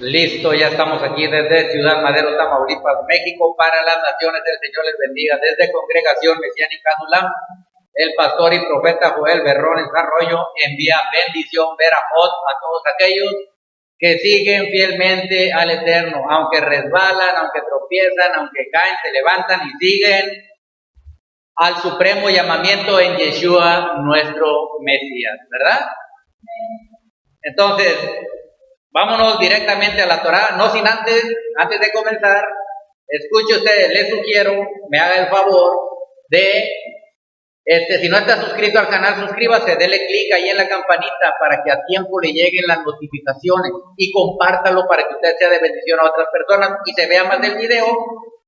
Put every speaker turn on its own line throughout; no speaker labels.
Listo, ya estamos aquí desde Ciudad Madero, Tamaulipas, México, para las naciones. El Señor les bendiga. Desde Congregación Mesiánica Adulam, el pastor y profeta Joel Berrones Arroyo envía bendición, verajot a todos aquellos que siguen fielmente al Eterno, aunque resbalan, aunque tropiezan, aunque caen, se levantan y siguen al supremo llamamiento en Yeshua, nuestro Mesías, ¿verdad? Entonces, vámonos directamente a la Torá, no sin antes de comenzar, escuche usted, le sugiero, me haga el favor de, si no está suscrito al canal, suscríbase, dele clic ahí en la campanita para que a tiempo le lleguen las notificaciones y compártalo para que usted sea de bendición a otras personas y se vea más del video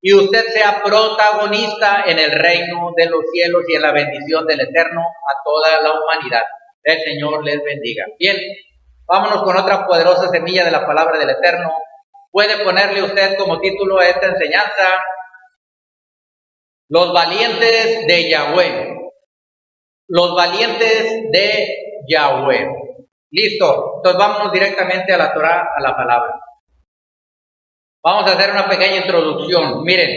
y usted sea protagonista en el reino de los cielos y en la bendición del Eterno a toda la humanidad. El Señor les bendiga. Bien. Vámonos con otra poderosa semilla de la palabra del Eterno. Puede ponerle usted como título a esta enseñanza: Los valientes de Yahweh. Los valientes de Yahweh. Listo. Entonces vámonos directamente a la Torá, a la palabra. Vamos a hacer una pequeña introducción. Miren,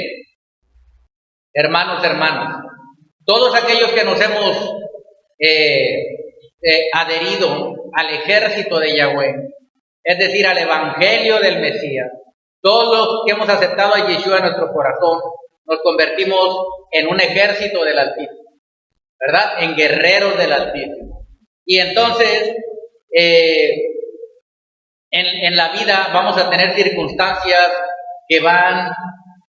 hermanos, todos aquellos que nos hemos adherido al ejército de Yahweh, es decir, al evangelio del Mesías, todos los que hemos aceptado a Yeshua en nuestro corazón, nos convertimos en un ejército del Altísimo, ¿verdad? En guerreros del Altísimo. Y entonces, en la vida vamos a tener circunstancias que van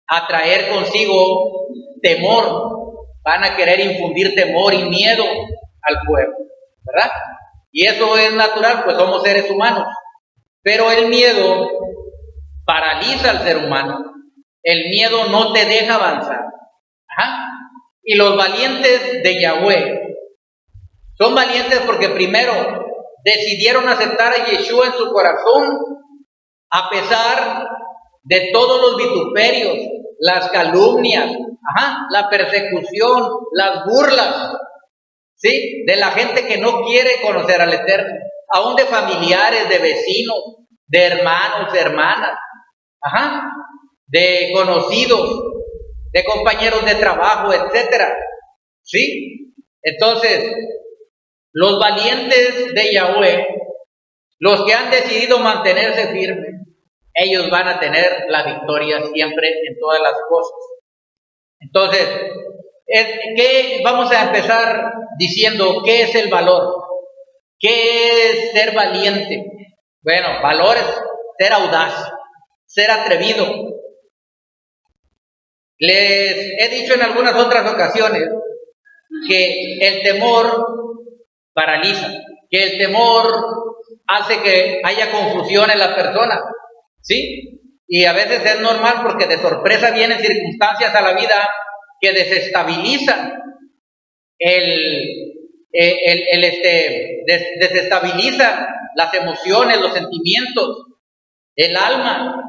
a traer consigo temor, van a querer infundir temor y miedo al pueblo, ¿verdad? Y eso es natural, pues somos seres humanos. Pero el miedo paraliza al ser humano. El miedo no te deja avanzar. Y los valientes de Yahweh son valientes porque primero decidieron aceptar a Yeshua en su corazón a pesar de todos los vituperios, las calumnias, la persecución, las burlas, ¿sí? De la gente que no quiere conocer al Eterno, aún de familiares, de vecinos, de hermanos, hermanas, de conocidos, de compañeros de trabajo, etcétera, ¿sí? Entonces, los valientes de Yahweh, los que han decidido mantenerse firmes, ellos van a tener la victoria siempre en todas las cosas. Entonces, ¿qué vamos a empezar diciendo? ¿Qué es el valor? ¿Qué es ser valiente? Bueno, valor es ser audaz, ser atrevido. Les he dicho en algunas otras ocasiones que el temor paraliza, que el temor hace que haya confusión en la persona, ¿sí? Y a veces es normal porque de sorpresa vienen circunstancias a la vida que desestabilizan desestabilizan las emociones, los sentimientos, el alma,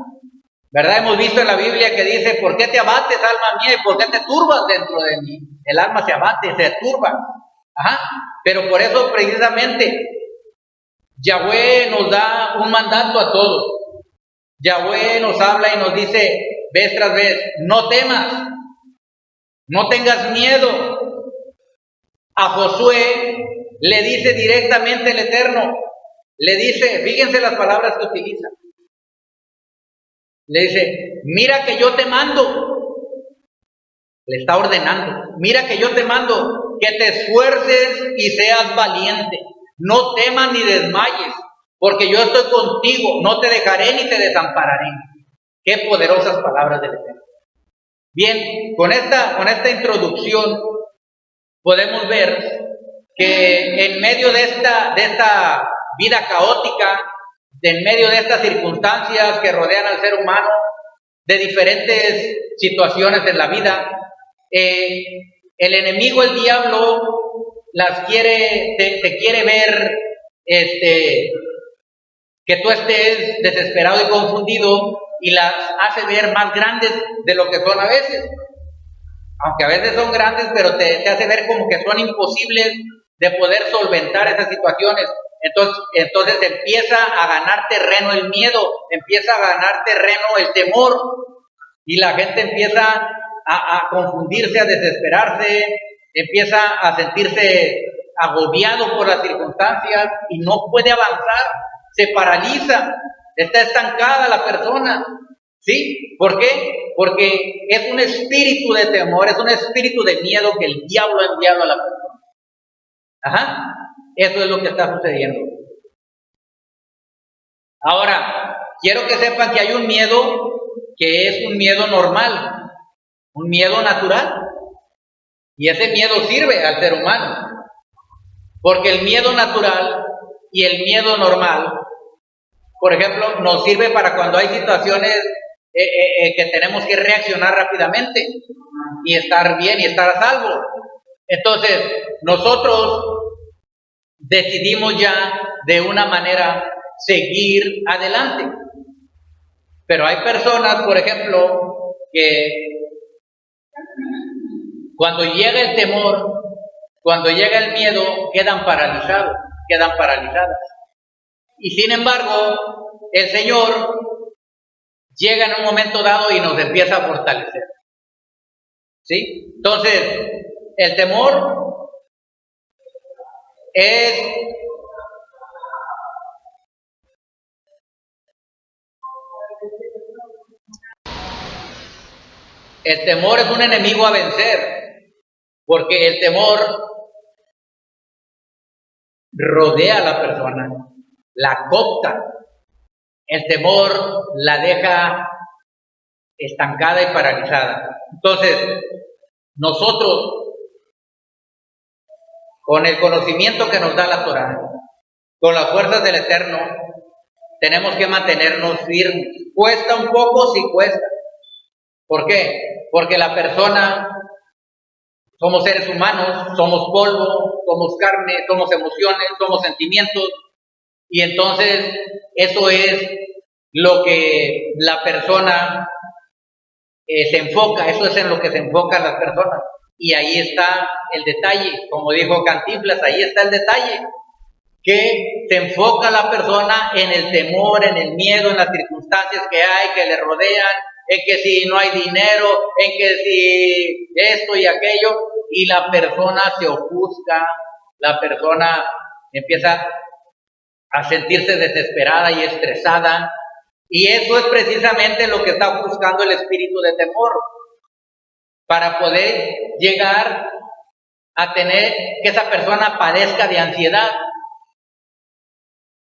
¿verdad? Hemos visto en la Biblia que dice: ¿por qué te abates, alma mía? ¿Y por qué te turbas dentro de mí? El alma se abate, se turba. Pero por eso precisamente Yahweh nos da un mandato a todos. Yahweh nos habla y nos dice vez tras vez: no temas, no tengas miedo. A Josué le dice directamente el Eterno, le dice, fíjense las palabras que utiliza, le dice: mira que yo te mando, le está ordenando, mira que yo te mando, que te esfuerces y seas valiente, no temas ni desmayes, porque yo estoy contigo, no te dejaré ni te desampararé. Qué poderosas palabras del Eterno. Bien, con esta introducción podemos ver que en medio de esta vida caótica, en medio de estas circunstancias que rodean al ser humano, de diferentes situaciones en la vida, el enemigo, el diablo, te quiere ver que tú estés desesperado y confundido, y las hace ver más grandes de lo que son a veces. Aunque a veces son grandes, pero te hace ver como que son imposibles de poder solventar esas situaciones Entonces empieza a ganar terreno el miedo, empieza a ganar terreno el temor, y la gente empieza a confundirse, a desesperarse, empieza a sentirse agobiado por las circunstancias y no puede avanzar, se paraliza, está estancada la persona. ¿Sí? ¿Por qué? Porque es un espíritu de temor, es un espíritu de miedo que el diablo ha enviado a la persona. Ajá, eso es lo que está sucediendo. Ahora, quiero que sepan que hay un miedo que es un miedo normal, un miedo natural, y ese miedo sirve al ser humano, porque el miedo natural y el miedo normal, por ejemplo, nos sirve para cuando hay situaciones que tenemos que reaccionar rápidamente y estar bien y estar a salvo. Entonces, nosotros decidimos ya de una manera seguir adelante. Pero hay personas, por ejemplo, que cuando llega el temor, cuando llega el miedo, quedan paralizadas. Y sin embargo, el Señor llega en un momento dado y nos empieza a fortalecer. ¿Sí? Entonces, el temor es un enemigo a vencer, porque el temor rodea a la persona, la coopta. El temor la deja estancada y paralizada. Entonces, nosotros, con el conocimiento que nos da la Torá, con las fuerzas del Eterno, tenemos que mantenernos firmes. Cuesta un poco, sí cuesta. ¿Por qué? Porque la persona, somos seres humanos, somos polvo, somos carne, somos emociones, somos sentimientos, y entonces eso es lo que la persona se enfoca, eso es en lo que se enfocan las personas. Y ahí está el detalle, como dijo Cantinflas, ahí está el detalle, que se enfoca la persona en el temor, en el miedo, en las circunstancias que hay, que le rodean, en que si no hay dinero, en que si esto y aquello, y la persona se ofusca, la persona empieza a sentirse desesperada y estresada, y eso es precisamente lo que está buscando el espíritu de temor, para poder llegar a tener que esa persona padezca de ansiedad,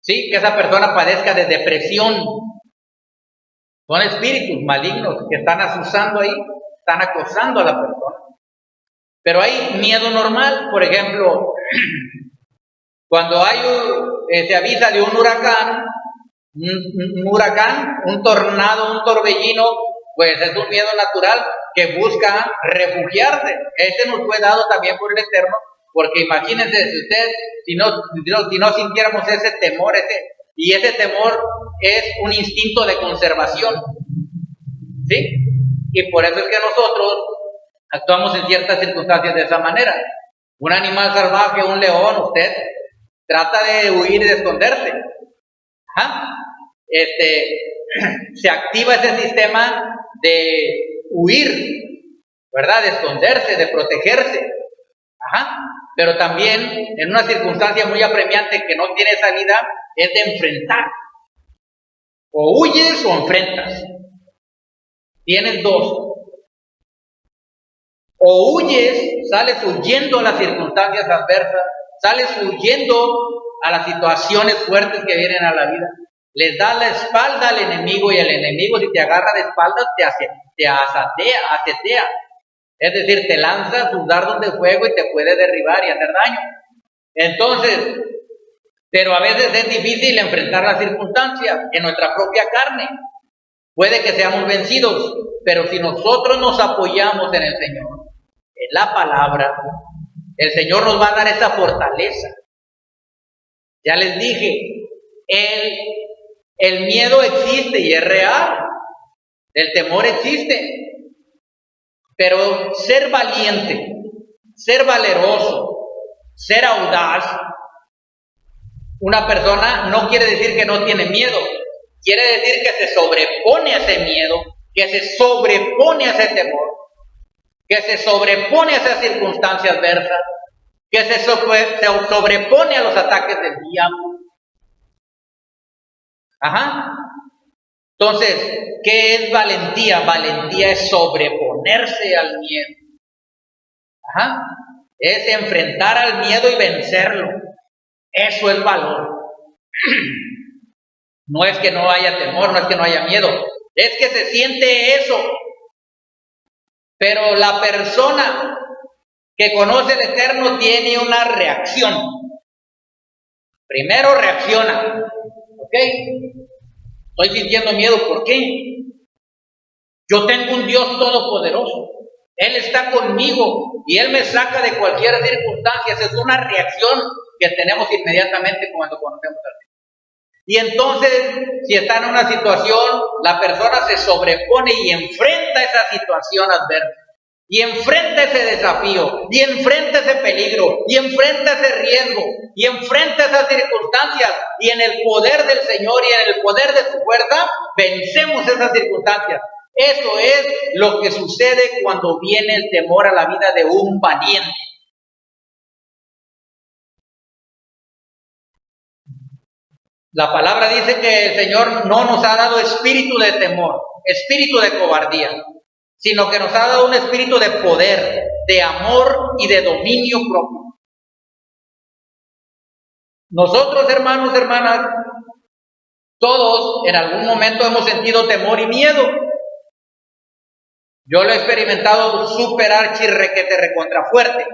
¿sí? Que esa persona padezca de depresión. Son espíritus malignos que están asusando ahí, están acosando a la persona. Pero hay miedo normal, por ejemplo, cuando se avisa de un huracán, un tornado, un torbellino, pues es un miedo natural que busca refugiarse. Ese nos fue dado también por el Eterno, porque imagínense si usted, si no sintiéramos ese temor, y ese temor es un instinto de conservación, ¿sí? Y por eso es que nosotros actuamos en ciertas circunstancias de esa manera. Un animal salvaje, un león, usted trata de huir y de esconderse. Ajá. Se activa ese sistema de huir, ¿verdad? De esconderse, de protegerse. Ajá. Pero también en una circunstancia muy apremiante que no tiene salida es de enfrentar. O huyes o enfrentas. Tienes dos. O huyes, sales huyendo a las circunstancias adversas, sales huyendo a las situaciones fuertes que vienen a la vida. Les das la espalda al enemigo, y el enemigo, si te agarra de espaldas, te asetea. Es decir, te lanza sus dardos de fuego y te puede derribar y hacer daño. Entonces, pero a veces es difícil enfrentar las circunstancias en nuestra propia carne. Puede que seamos vencidos, pero si nosotros nos apoyamos en el Señor, en la palabra, el Señor nos va a dar esa fortaleza. Ya les dije, el miedo existe y es real, el temor existe, pero ser valiente, ser valeroso, ser audaz, Una persona no quiere decir que no tiene miedo, quiere decir que se sobrepone a ese miedo, que se sobrepone a ese temor, que se sobrepone a esas circunstancias adversas, que se sobrepone a los ataques del diablo. Ajá. Entonces, ¿qué es valentía? Valentía es sobreponerse al miedo. Ajá. Es enfrentar al miedo y vencerlo. Eso es valor. No es que no haya temor, no es que no haya miedo, es que se siente eso. Pero la persona que conoce el Eterno tiene una reacción. Primero reacciona. ¿Ok? Estoy sintiendo miedo, ¿por qué? Yo tengo un Dios todopoderoso. Él está conmigo y Él me saca de cualquier circunstancia. Esa es una reacción que tenemos inmediatamente cuando conocemos a Dios. Y entonces, si está en una situación, la persona se sobrepone y enfrenta esa situación adversa. Y enfrenta ese desafío, y enfrenta ese peligro, y enfrenta ese riesgo, y enfrenta esas circunstancias, y en el poder del Señor y en el poder de su fuerza, vencemos esas circunstancias. Eso es lo que sucede cuando viene el temor a la vida de un valiente. La palabra dice que el Señor no nos ha dado espíritu de temor, espíritu de cobardía, sino que nos ha dado un espíritu de poder, de amor y de dominio propio. Nosotros, hermanos, hermanas, todos en algún momento hemos sentido temor y miedo. Yo lo he experimentado súper archirrequete recontra fuerte.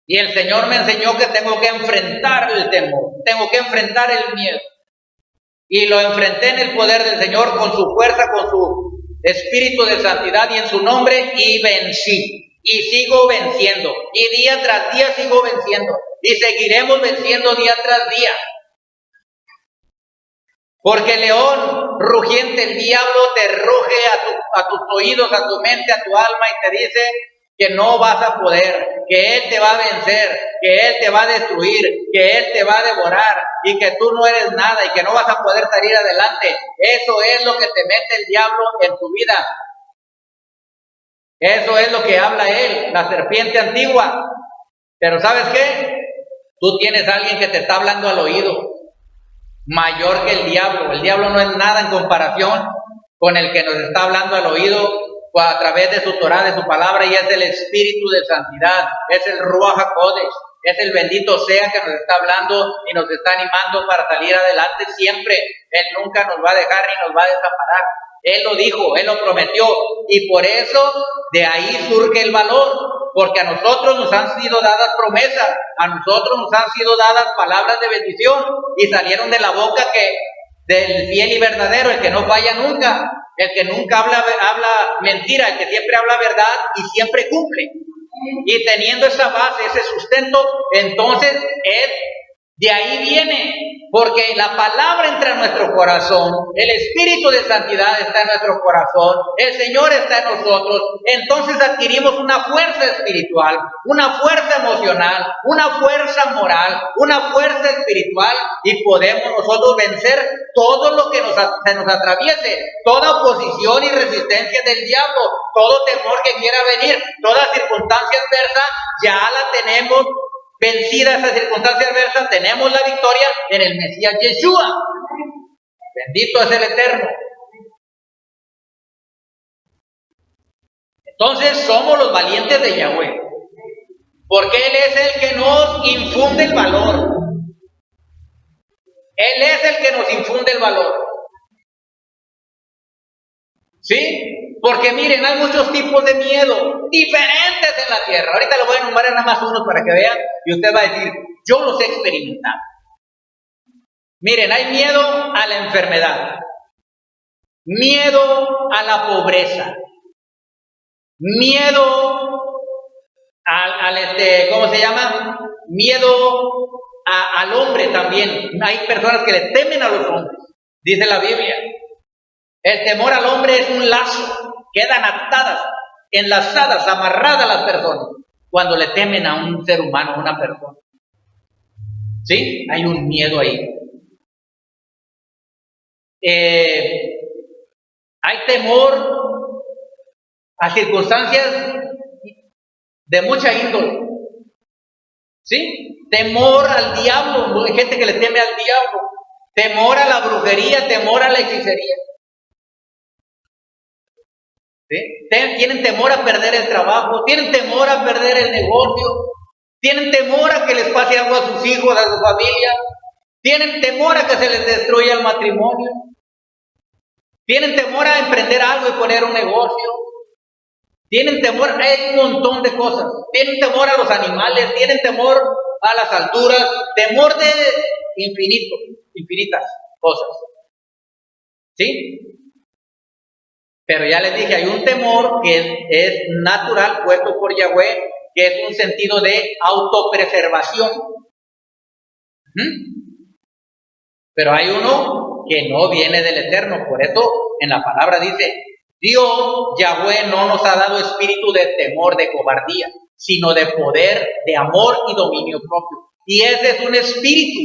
Y el Señor me enseñó que tengo que enfrentar el temor, tengo que enfrentar el miedo. Y lo enfrenté en el poder del Señor con su fuerza, con su espíritu de santidad y en su nombre, y vencí. Y sigo venciendo. Y día tras día sigo venciendo. Y seguiremos venciendo día tras día. Porque el león rugiente, el diablo, te ruge a tus oídos, a tu mente, a tu alma y te dice que no vas a poder, que Él te va a vencer, que Él te va a destruir, que Él te va a devorar y que tú no eres nada y que no vas a poder salir adelante. Eso es lo que te mete el diablo en tu vida. Eso es lo que habla él, la serpiente antigua. Pero ¿sabes qué? Tú tienes a alguien que te está hablando al oído, mayor que el diablo. El diablo no es nada en comparación con el que nos está hablando al oído a través de su Torah, de su palabra, y es el Espíritu de Santidad, es el Ruach HaKodesh, es el bendito sea que nos está hablando y nos está animando para salir adelante siempre. Él nunca nos va a dejar ni nos va a desamparar. Él lo dijo, Él lo prometió, y por eso de ahí surge el valor, porque a nosotros nos han sido dadas promesas, a nosotros nos han sido dadas palabras de bendición, y salieron de la boca del fiel y verdadero, el que no falla nunca, el que nunca habla mentira, el que siempre habla verdad y siempre cumple. Y teniendo esa base, ese sustento, entonces Él de ahí viene, porque la palabra entra en nuestro corazón, el Espíritu de Santidad está en nuestro corazón, el Señor está en nosotros, entonces adquirimos una fuerza espiritual, una fuerza emocional, una fuerza moral, una fuerza espiritual, y podemos nosotros vencer todo lo que se nos atraviese, toda oposición y resistencia del diablo, todo temor que quiera venir, toda circunstancia adversa, ya la tenemos vencida esa circunstancia adversa, tenemos la victoria en el Mesías Yeshua. Bendito es el Eterno. Entonces somos los valientes de Yahweh, porque Él es el que nos infunde el valor. Él es el que nos infunde el valor. ¿Sí? Porque miren, hay muchos tipos de miedo diferentes en la tierra. Ahorita les voy a enumerar nada más unos para que vean y usted va a decir, yo los he experimentado. Miren, hay miedo a la enfermedad, miedo a la pobreza, miedo ¿cómo se llama? Miedo al hombre también. Hay personas que le temen a los hombres, dice la Biblia. El temor al hombre es un lazo, quedan atadas, enlazadas, amarradas las personas cuando le temen a un ser humano, a una persona. ¿Sí? Hay un miedo ahí. Hay temor a circunstancias de mucha índole. ¿Sí? Temor al diablo. Hay gente que le teme al diablo. Temor a la brujería, temor a la hechicería. ¿Sí? Tienen temor a perder el trabajo, tienen temor a perder el negocio, tienen temor a que les pase algo a sus hijos, a su familia, tienen temor a que se les destruya el matrimonio, tienen temor a emprender algo y poner un negocio, tienen temor, hay un montón de cosas, tienen temor a los animales, tienen temor a las alturas, temor de infinitas cosas. ¿Sí? Pero ya les dije, hay un temor que es natural, puesto por Yahweh, que es un sentido de autopreservación. Pero hay uno que no viene del Eterno. Por eso en la palabra dice, Dios, Yahweh, no nos ha dado espíritu de temor, de cobardía, sino de poder, de amor y dominio propio. Y ese es un espíritu.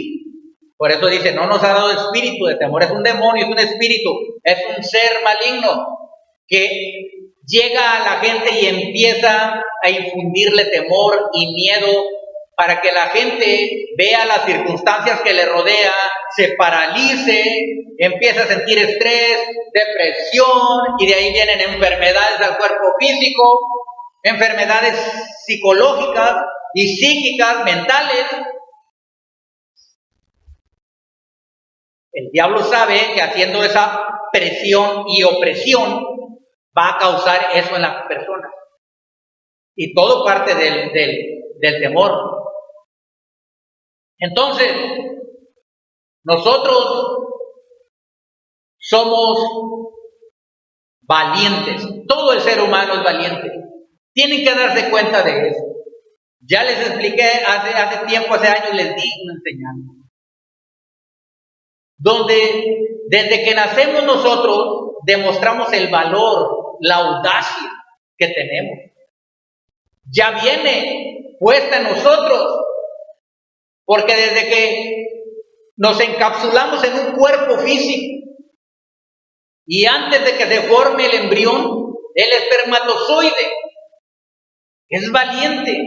Por eso dice, no nos ha dado espíritu de temor, es un demonio, es un espíritu, es un ser maligno que llega a la gente y empieza a infundirle temor y miedo para que la gente vea las circunstancias que le rodea, se paralice, empiece a sentir estrés, depresión, y de ahí vienen enfermedades al cuerpo físico, enfermedades psicológicas y psíquicas, mentales. El diablo sabe que haciendo esa presión y opresión va a causar eso en las personas. Y todo parte del temor. Entonces, nosotros somos valientes. Todo el ser humano es valiente. Tienen que darse cuenta de eso. Ya les expliqué hace tiempo, hace años, les di una enseñanza. Donde desde que nacemos nosotros demostramos el valor, la audacia que tenemos. Ya viene puesta en nosotros, porque desde que nos encapsulamos en un cuerpo físico y antes de que se forme el embrión, el espermatozoide es valiente,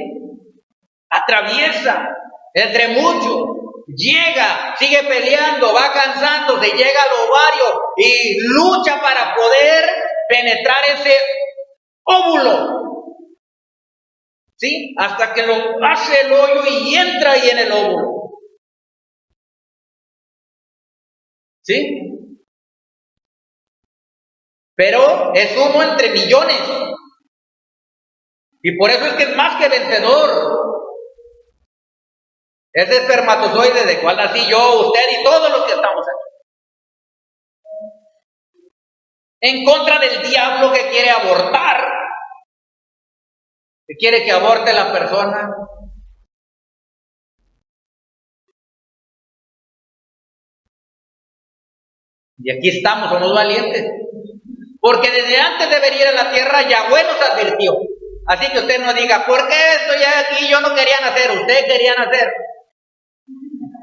atraviesa entre muchos, llega, sigue peleando, va cansándose, llega al ovario y lucha para poder penetrar ese óvulo. ¿Sí? Hasta que lo hace el hoyo y entra ahí en el óvulo. ¿Sí? Pero es uno entre millones. Y por eso es que es más que vencedor. Ese espermatozoide de cual nací yo, usted y todos los que estamos aquí. En contra del diablo que quiere abortar, que quiere que aborte la persona. Y aquí estamos, somos valientes. Porque desde antes de venir a la tierra, Yahweh nos advirtió. Así que usted no diga, ¿por qué estoy aquí? Yo no quería nacer, usted quería nacer.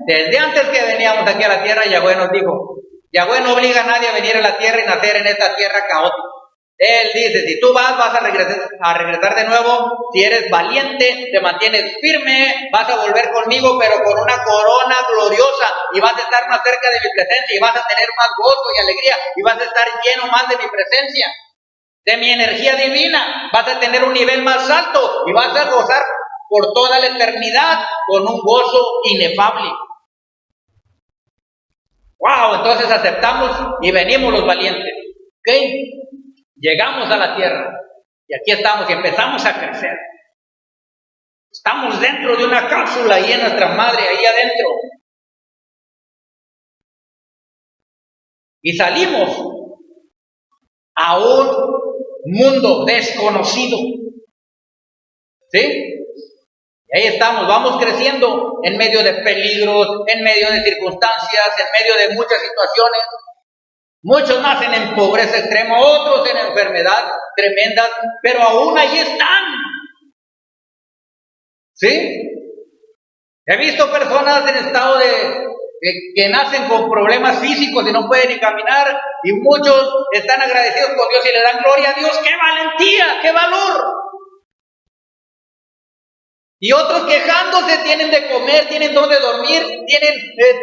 Desde antes que veníamos aquí a la tierra, Yahweh nos dijo, Yahweh no obliga a nadie a venir a la tierra y nacer en esta tierra caótica. Él dice, si tú vas a regresar de nuevo, si eres valiente, te mantienes firme, vas a volver conmigo, pero con una corona gloriosa, y vas a estar más cerca de mi presencia, y vas a tener más gozo y alegría, y vas a estar lleno más de mi presencia, de mi energía divina, vas a tener un nivel más alto, y vas a gozar por toda la eternidad con un gozo inefable. ¡Wow! Entonces aceptamos y venimos los valientes. ¿Ok? Llegamos a la tierra y aquí estamos y empezamos a crecer. Estamos dentro de una cápsula ahí en nuestra madre, ahí adentro. Y salimos a un mundo desconocido. ¿Sí? Y ahí estamos, vamos creciendo en medio de peligros, en medio de circunstancias, en medio de muchas situaciones. Muchos nacen en pobreza extrema, otros en enfermedad tremendas, pero aún allí están. ¿Sí? He visto personas en estado que nacen con problemas físicos y no pueden ni caminar, y muchos están agradecidos con Dios y le dan gloria a Dios. ¡Qué valentía! ¡Qué valor! Y otros quejándose, tienen de comer, tienen donde dormir, tienen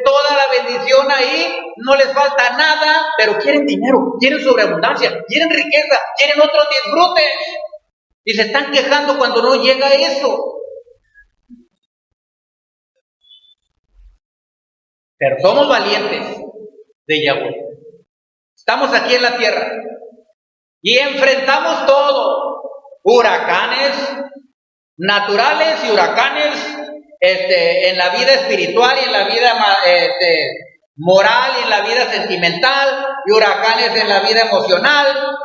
toda la bendición ahí, no les falta nada, pero quieren dinero, quieren sobreabundancia, quieren riqueza, quieren otros disfrutes. Y se están quejando cuando no llega eso. Pero somos valientes de Yahweh. Estamos aquí en la tierra y enfrentamos todo. Huracanes naturales y huracanes en la vida espiritual y en la vida moral y en la vida sentimental, y huracanes en la vida emocional.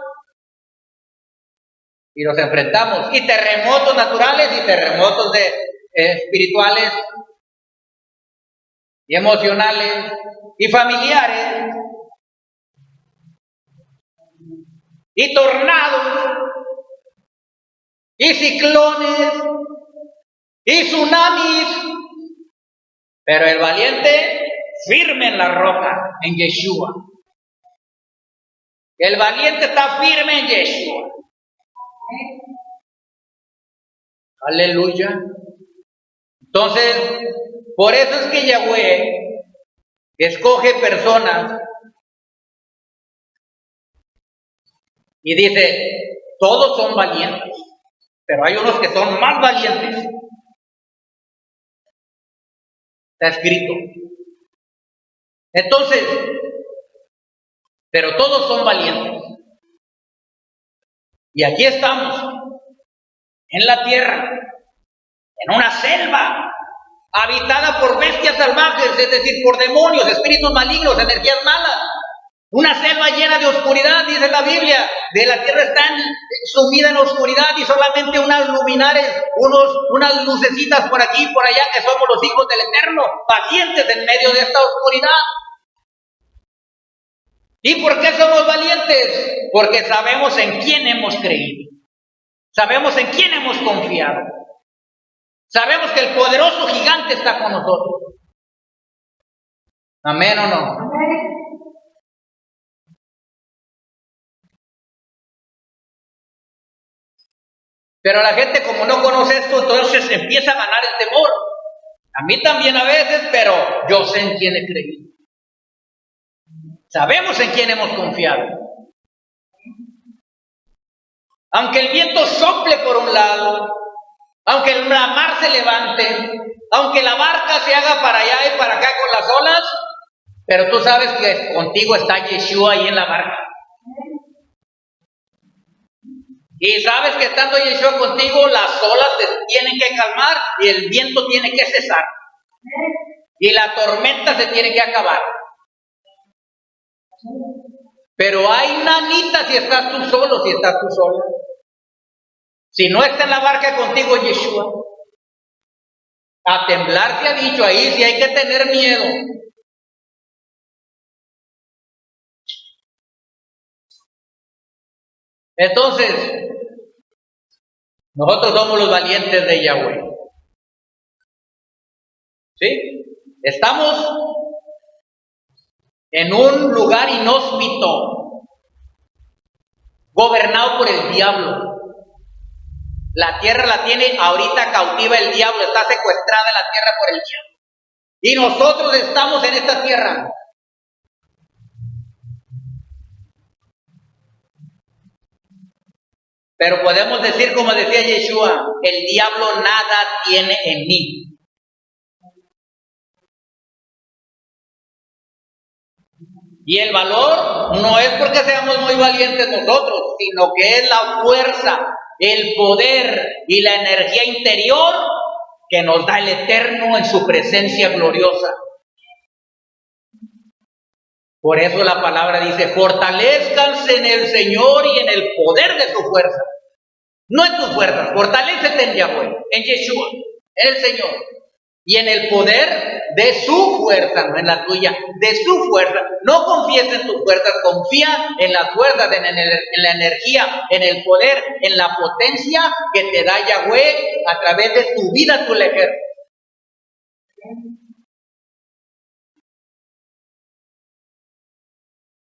Y los enfrentamos. Y terremotos naturales y terremotos espirituales y emocionales y familiares. Y tornados, y ciclones, y tsunamis. Pero el valiente firme en la roca, en Yeshua. El valiente está firme en Yeshua. Aleluya. Entonces, por eso es que Yahweh escoge personas y dice, todos son valientes, pero hay unos que son más valientes. Está escrito. Entonces, pero todos son valientes. Y aquí estamos, en la tierra, en una selva, habitada por bestias salvajes, es decir, por demonios, espíritus malignos, energías malas. Una selva llena de oscuridad, dice la Biblia. De la tierra está sumida en oscuridad y solamente unas luminares, unas lucecitas por aquí y por allá, que somos los hijos del Eterno, valientes en medio de esta oscuridad. ¿Y por qué somos valientes? Porque sabemos en quién hemos creído. Sabemos en quién hemos confiado. Sabemos que el poderoso gigante está con nosotros. ¿Amén o no? Amén. Pero la gente, como no conoce esto, entonces empieza a ganar el temor. A mí también a veces, pero yo sé en quién he creído. Sabemos en quién hemos confiado. Aunque el viento sople por un lado, aunque la mar se levante, aunque la barca se haga para allá y para acá con las olas, pero tú sabes que contigo está Yeshua ahí en la barca. Y sabes que estando Yeshua contigo, las olas te tienen que calmar y el viento tiene que cesar. Y la tormenta se tiene que acabar. Pero hay nanita si estás tú solo, si estás tú sola. Si no está en la barca contigo Yeshua, a temblar se ha dicho ahí, si hay que tener miedo. Entonces, nosotros somos los valientes de Yahweh. ¿Sí? Estamos en un lugar inhóspito, gobernado por el diablo. La tierra la tiene ahorita cautiva el diablo, está secuestrada la tierra por el diablo. Y nosotros estamos en esta tierra. Pero podemos decir, como decía Yeshua, el diablo nada tiene en mí. Y el valor no es porque seamos muy valientes nosotros, sino que es la fuerza, el poder y la energía interior que nos da el Eterno en su presencia gloriosa. Por eso la palabra dice, fortalezcanse en el Señor y en el poder de su fuerza. No en tus fuerzas, fortalécete en Yahweh, en Yeshua, en el Señor. Y en el poder de su fuerza, no en la tuya, de su fuerza. No confíes en tus fuerzas, confía en las fuerzas, en la energía, en el poder, en la potencia que te da Yahweh a través de tu vida, tu lejer.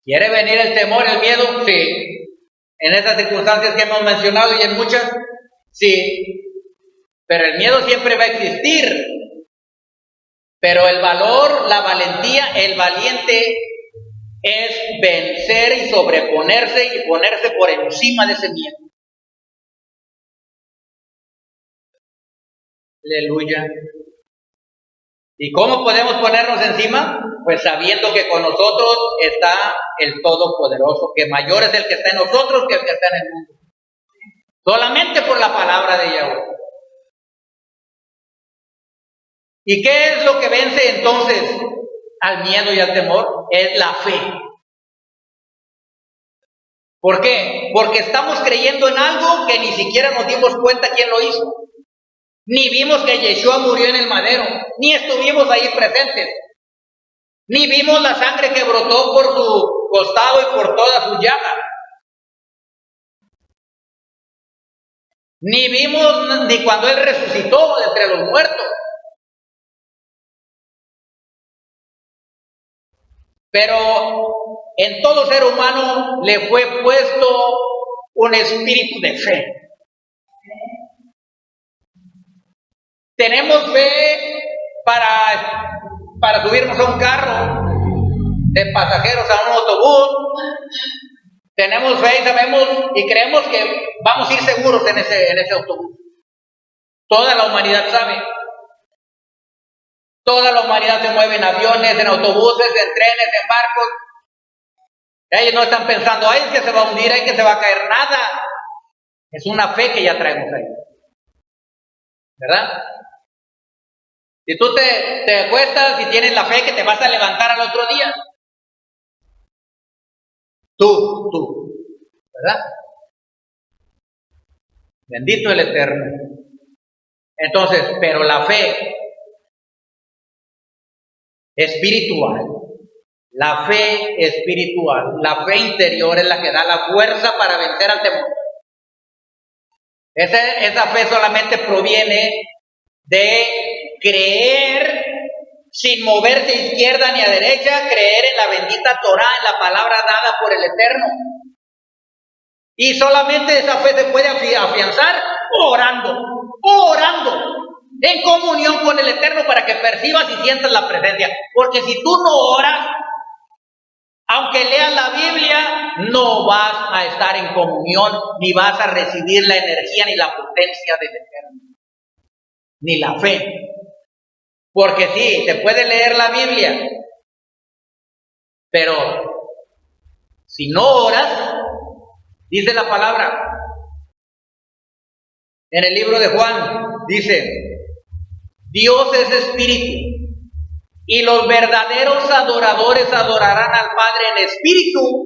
¿Quiere venir el temor, el miedo? Sí. En esas circunstancias que hemos mencionado y en muchas, sí. Pero el miedo siempre va a existir. Pero el valor, la valentía, el valiente es vencer y sobreponerse y ponerse por encima de ese miedo. Aleluya. ¿Y cómo podemos ponernos encima? Pues sabiendo que con nosotros está el Todopoderoso, que mayor es el que está en nosotros que el que está en el mundo. Solamente por la palabra de Yahweh. ¿Y qué es lo que vence entonces al miedo y al temor? Es la fe. ¿Por qué? Porque estamos creyendo en algo que ni siquiera nos dimos cuenta quién lo hizo. Ni vimos que Yeshua murió en el madero, ni estuvimos ahí presentes, ni vimos la sangre que brotó por su costado y por toda su llaga. Ni vimos ni cuando Él resucitó de entre los muertos. Pero en todo ser humano le fue puesto un espíritu de fe. Tenemos fe para subirnos a un carro de pasajeros, a un autobús. Tenemos fe y sabemos y creemos que vamos a ir seguros en ese autobús. Toda la humanidad sabe. Toda la humanidad se mueve en aviones, en autobuses, en trenes, en barcos. Ellos no están pensando, ay, es que se va a hundir, ay, que se va a caer, nada. Es una fe que ya traemos ahí. ¿Verdad? Si tú te acuestas y tienes la fe que te vas a levantar al otro día. Tú, ¿verdad? Bendito el Eterno. Entonces, pero la fe espiritual, la fe espiritual, la fe interior es la que da la fuerza para vencer al temor. Esa fe solamente proviene de creer sin moverse a izquierda ni a derecha, creer en la bendita Torah, en la palabra dada por el Eterno. Y solamente esa fe se puede afianzar orando, en comunión con el Eterno para que percibas y sientas la presencia. Porque si tú no oras, aunque leas la Biblia, no vas a estar en comunión, ni vas a recibir la energía ni la potencia del Eterno, ni la fe. Porque sí, te puede leer la Biblia, pero si no oras, dice la palabra, en el libro de Juan, dice, Dios es espíritu, y los verdaderos adoradores adorarán al Padre en espíritu.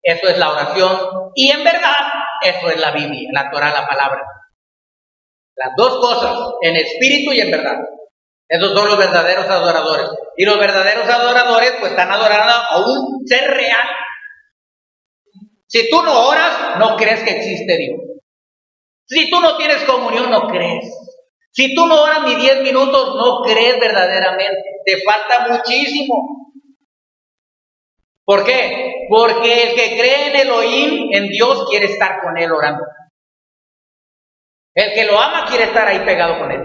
Eso es la oración, y en verdad, eso es la Biblia, la Torah, la palabra. Las dos cosas, en espíritu y en verdad. Esos son los verdaderos adoradores. Y los verdaderos adoradores pues están adorando a un ser real. Si tú no oras, no crees que existe Dios. Si tú no tienes comunión, no crees. Si tú no oras ni 10 minutos, no crees verdaderamente. Te falta muchísimo. ¿Por qué? Porque el que cree en Elohim, en Dios, quiere estar con Él orando. El que lo ama quiere estar ahí pegado con Él.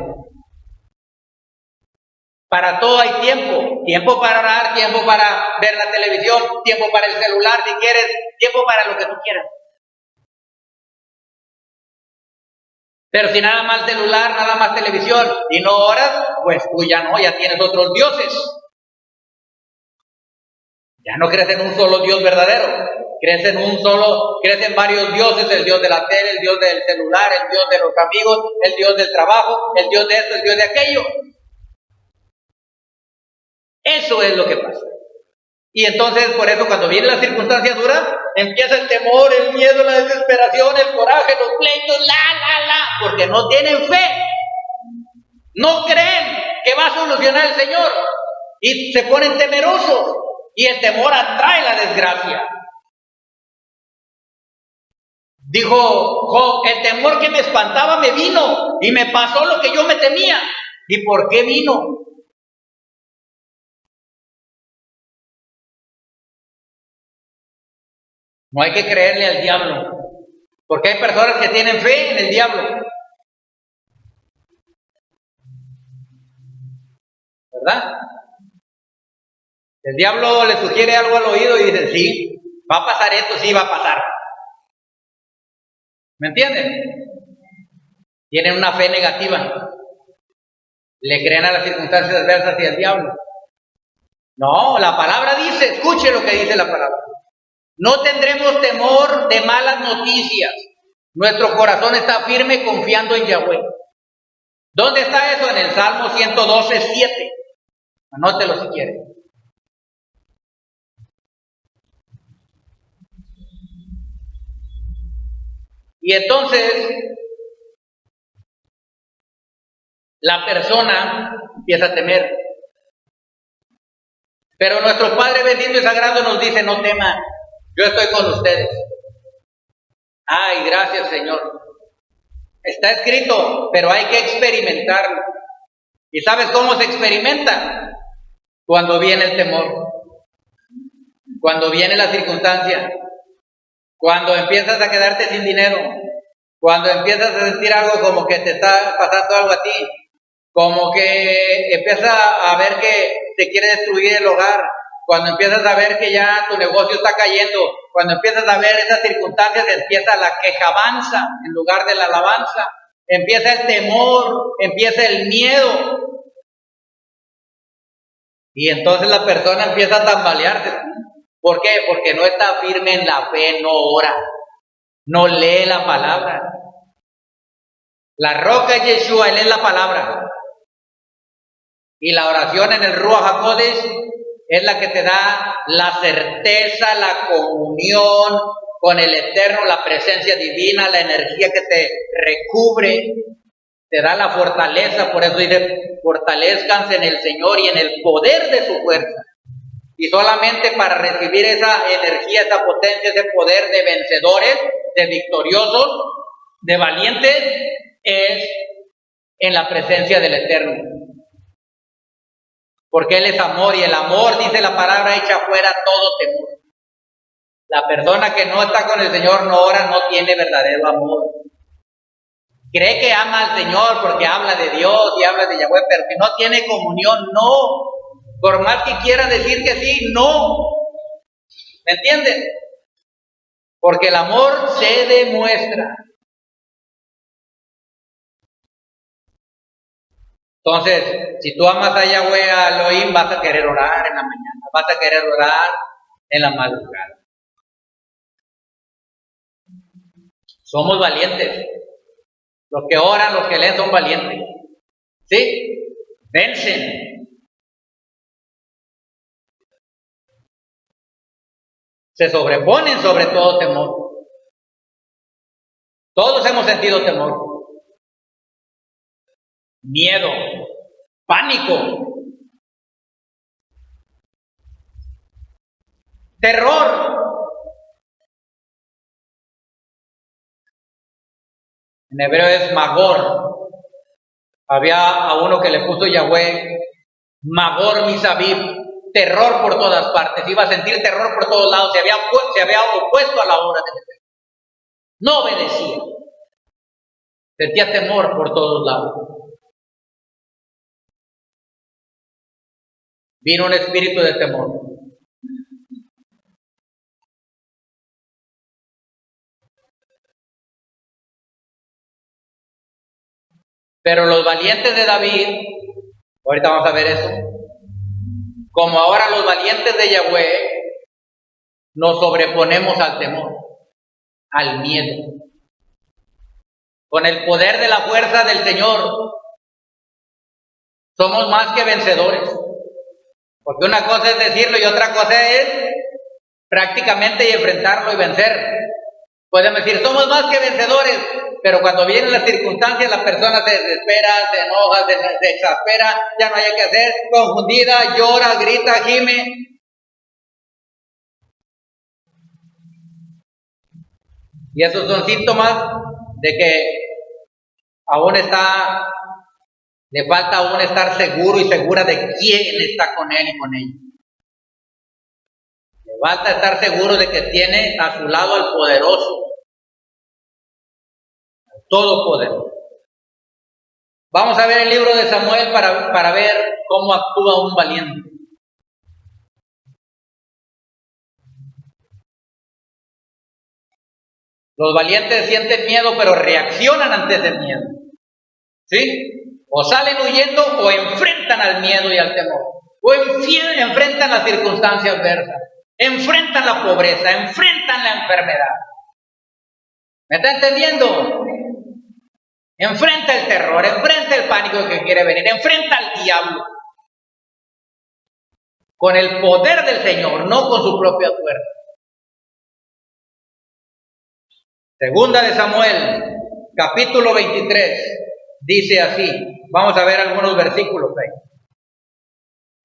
Para todo hay tiempo. Tiempo para orar, tiempo para ver la televisión, tiempo para el celular si quieres, tiempo para lo que tú quieras. Pero si nada más celular, nada más televisión y no oras, pues tú ya no, ya tienes otros dioses. Ya no crees en un solo Dios verdadero. Crees en varios dioses, el Dios de la tele, el Dios del celular, el Dios de los amigos, el Dios del trabajo, el Dios de esto, el Dios de aquello. Eso es lo que pasa. Y entonces, por eso, cuando viene la circunstancia dura, empieza el temor, el miedo, la desesperación, el coraje, los pleitos, porque no tienen fe. No creen que va a solucionar el Señor. Y se ponen temerosos. Y el temor atrae la desgracia. Dijo Job, el temor que me espantaba me vino y me pasó lo que yo me temía. ¿Y por qué vino? No hay que creerle al diablo, porque hay personas que tienen fe en el diablo, ¿verdad? El diablo le sugiere algo al oído y dice, sí, va a pasar esto, sí va a pasar. ¿Me entienden? Tienen una fe negativa. Le creen a las circunstancias adversas y al diablo. No, la palabra dice, escuche lo que dice la palabra. No tendremos temor de malas noticias. Nuestro corazón está firme confiando en Yahweh. ¿Dónde está eso? En el Salmo 112, 7. Anótelo si quiere. Y entonces, la persona empieza a temer. Pero nuestro Padre bendito y sagrado nos dice, no teman, yo estoy con ustedes. Ay, gracias Señor. Está escrito, pero hay que experimentarlo. ¿Y sabes cómo se experimenta? Cuando viene el temor, cuando viene la circunstancia, cuando empiezas a quedarte sin dinero, cuando empiezas a sentir algo como que te está pasando algo a ti, como que empiezas a ver que te quiere destruir el hogar, cuando empiezas a ver que ya tu negocio está cayendo, cuando empiezas a ver esas circunstancias, empieza la quejabanza en lugar de la alabanza, empieza el temor, empieza el miedo. Y entonces la persona empieza a tambalearse. ¿Por qué? Porque no está firme en la fe, no ora, no lee la palabra. La roca es Yeshua, Él es la palabra. Y la oración en el Ruach HaKodesh es la que te da la certeza, la comunión con el Eterno, la presencia divina, la energía que te recubre, te da la fortaleza. Por eso dice, fortalezcanse en el Señor y en el poder de su fuerza. Y solamente para recibir esa energía, esa potencia, ese poder de vencedores, de victoriosos, de valientes, es en la presencia del Eterno. Porque Él es amor, y el amor, dice la palabra, echa fuera todo temor. La persona que no está con el Señor, no ora, no tiene verdadero amor. Cree que ama al Señor porque habla de Dios y habla de Yahweh, pero que no tiene comunión, no. Por más que quiera decir que sí, no. ¿Me entienden? Porque el amor se demuestra. Entonces, si tú amas a Yahweh, a Elohim, vas a querer orar en la mañana, vas a querer orar en la madrugada. Somos valientes. Los que oran, los que leen son valientes. ¿Sí? Vencen. Se sobreponen sobre todo temor. Todos hemos sentido temor. Miedo, pánico, terror. En hebreo es magor. Había a uno que le puso Yahweh, magor misabib, terror por todas partes. Iba a sentir terror por todos lados. Se había opuesto a la obra de Dios. No obedecía. Sentía temor por todos lados. Vino un espíritu de temor. Pero los valientes de David, ahorita vamos a ver eso, como ahora los valientes de Yahweh, nos sobreponemos al temor, al miedo. Con el poder de la fuerza del Señor, somos más que vencedores. Porque una cosa es decirlo y otra cosa es prácticamente y enfrentarlo y vencer. Podemos decir, somos más que vencedores, pero cuando vienen las circunstancias, la persona se desespera, se enoja, se exaspera, ya no hay qué hacer, confundida, llora, grita, gime. Y esos son síntomas de que le falta aún estar seguro y segura de quién está con él y con ella. Le Basta estar seguro de que tiene a su lado al poderoso, al todopoderoso. Vamos a ver el libro de Samuel para ver cómo actúa un valiente. Los valientes sienten miedo, pero reaccionan ante ese miedo. ¿Sí? O salen huyendo o enfrentan al miedo y al temor. O enfrentan las circunstancias adversas. Enfrentan la pobreza, enfrentan la enfermedad. ¿Me está entendiendo? Enfrenta el terror, enfrenta el pánico que quiere venir, enfrenta al diablo. Con el poder del Señor, no con su propia fuerza. Segunda de Samuel, capítulo 23, dice así. Vamos a ver algunos versículos ahí.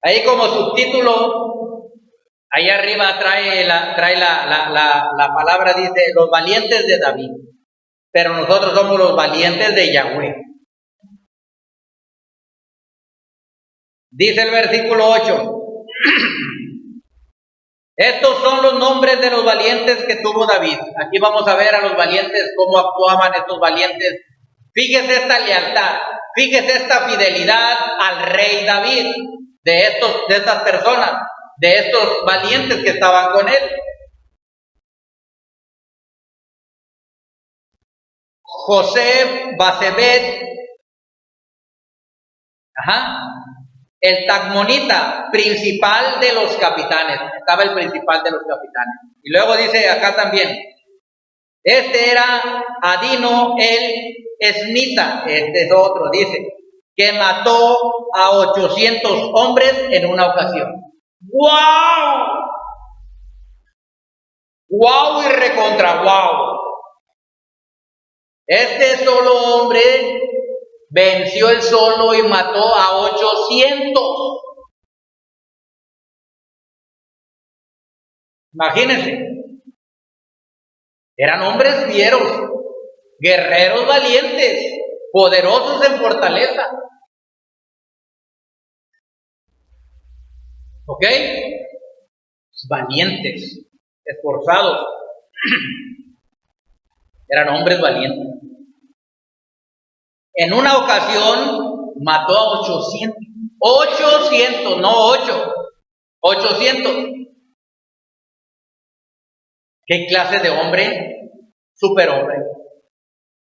Ahí como subtítulo, ahí arriba trae la palabra, dice, los valientes de David. Pero nosotros somos los valientes de Yahweh. Dice el versículo 8. Estos son los nombres de los valientes que tuvo David. Aquí vamos a ver a los valientes, cómo actuaban estos valientes. Fíjese esta lealtad, fíjese esta fidelidad al rey David, de estas personas, de estos valientes que estaban con él. José Basebet, el tagmonita, principal de los capitanes. Estaba el principal de los capitanes. Y luego dice acá también, este era Adino el Esnita, este es otro, dice, que mató a 800 hombres en una ocasión. ¡Wow! ¡Wow y recontra wow! Este solo hombre venció él solo y mató a 800. Imagínense. Eran hombres fieros, guerreros valientes, poderosos en fortaleza. ¿Ok? Valientes, esforzados. Eran hombres valientes. En una ocasión mató a 800. 800, no 8. 800. ¿Qué clase de hombre? Superhombre.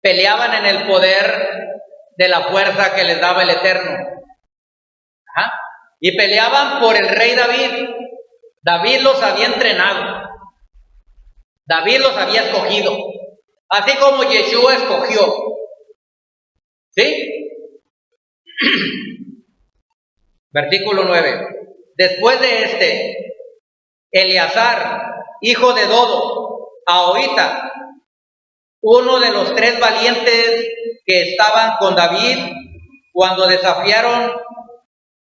Peleaban en el poder de la fuerza que les daba el Eterno. Y peleaban por el rey David. David los había entrenado. David los había escogido. Así como Yeshua escogió. ¿Sí? Versículo 9. Después de Eleazar, hijo de Dodo, Ahoita, uno de los 3 valientes que estaban con David cuando desafiaron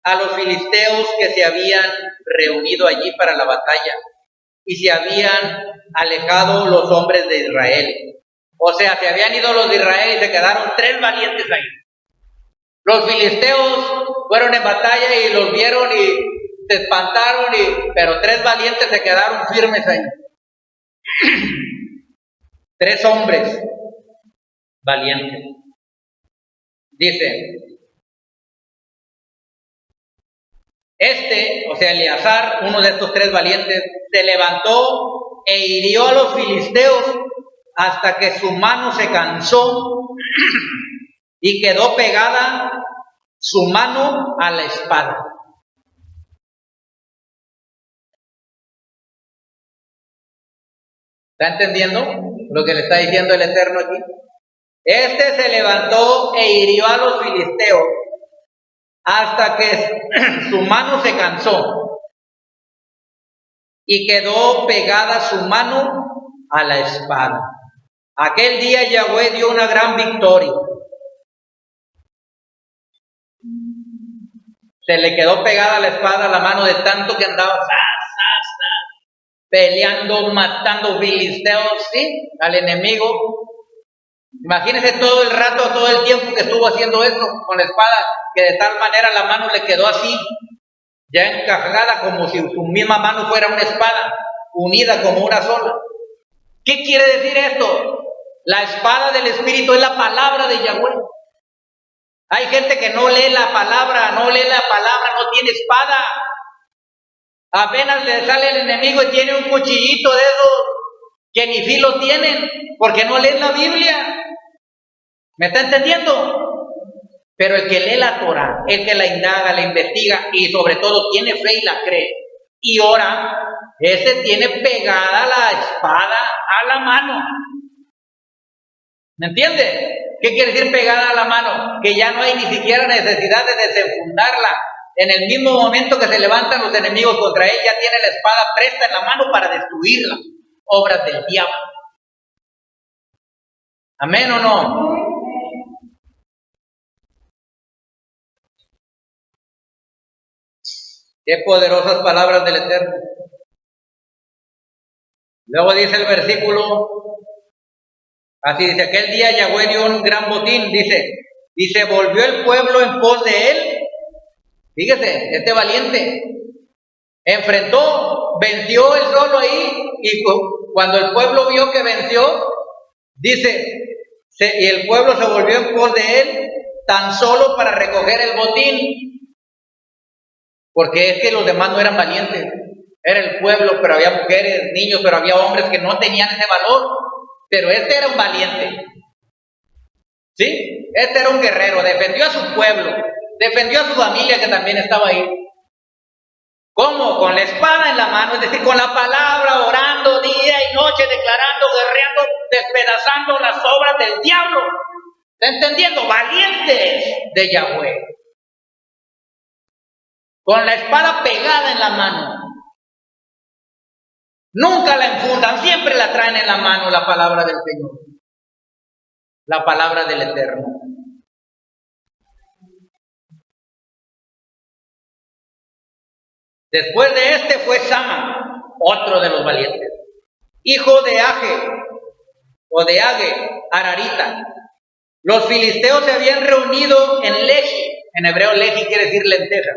a los filisteos que se habían reunido allí para la batalla y se habían alejado los hombres de Israel. O sea, se habían ido los de Israel y se quedaron 3 valientes ahí. Los filisteos fueron en batalla y los vieron y se espantaron, pero 3 valientes se quedaron firmes ahí. 3 hombres valientes. Dice, o sea, Eleazar, uno de estos 3 valientes, se levantó e hirió a los filisteos hasta que su mano se cansó y quedó pegada su mano a la espada. ¿Está entendiendo lo que le está diciendo el Eterno aquí? Se levantó e hirió a los filisteos hasta que su mano se cansó y quedó pegada su mano a la espada. Aquel día Yahweh dio una gran victoria. Se le quedó pegada a la espada la mano de tanto que andaba peleando, matando filisteos, ¿sí? Al enemigo. Imagínense todo el rato, todo el tiempo que estuvo haciendo eso con la espada, que de tal manera la mano le quedó así, ya encajada como si su misma mano fuera una espada, unida como una sola. ¿Qué quiere decir esto? La espada del Espíritu es la palabra de Yahweh. Hay gente que no lee la palabra, no tiene espada. Apenas le sale el enemigo y tiene un cuchillito de esos que ni filo tienen, porque no leen la Biblia. ¿Me está entendiendo? Pero el que lee la Torah, el que la indaga, la investiga y sobre todo tiene fe y la cree y ora, ese tiene pegada la espada a la mano. ¿Me entiende? ¿Qué quiere decir pegada a la mano? Que ya no hay ni siquiera necesidad de desenfundarla. En el mismo momento que se levantan los enemigos contra él, ya tiene la espada presta en la mano para destruirla. Obras del diablo. ¿Amén o no? Qué poderosas palabras del Eterno. Luego dice el versículo, así dice, aquel día Yahweh dio un gran botín, dice, volvió el pueblo en pos de él. Fíjese, este valiente enfrentó, venció él solo ahí, y cuando el pueblo vio que venció, dice, y el pueblo se volvió en pos de él, tan solo para recoger el botín, porque es que los demás no eran valientes, era el pueblo, pero había mujeres, niños, pero había hombres que no tenían ese valor, pero este era un valiente, ¿sí? Este era un guerrero, defendió a su pueblo, defendió a su familia que también estaba ahí. ¿Cómo? Con la espada en la mano, es decir, con la palabra, orando día y noche, declarando, guerreando, despedazando las obras del diablo. ¿Está entendiendo? Valientes de Yahweh. Con la espada pegada en la mano. Nunca la enfundan, siempre la traen en la mano la palabra del Señor. La palabra del Eterno. Después de este fue Sama, otro de los valientes, hijo de Age, Ararita. Los filisteos se habían reunido en Lehi, en hebreo Lehi quiere decir lenteja,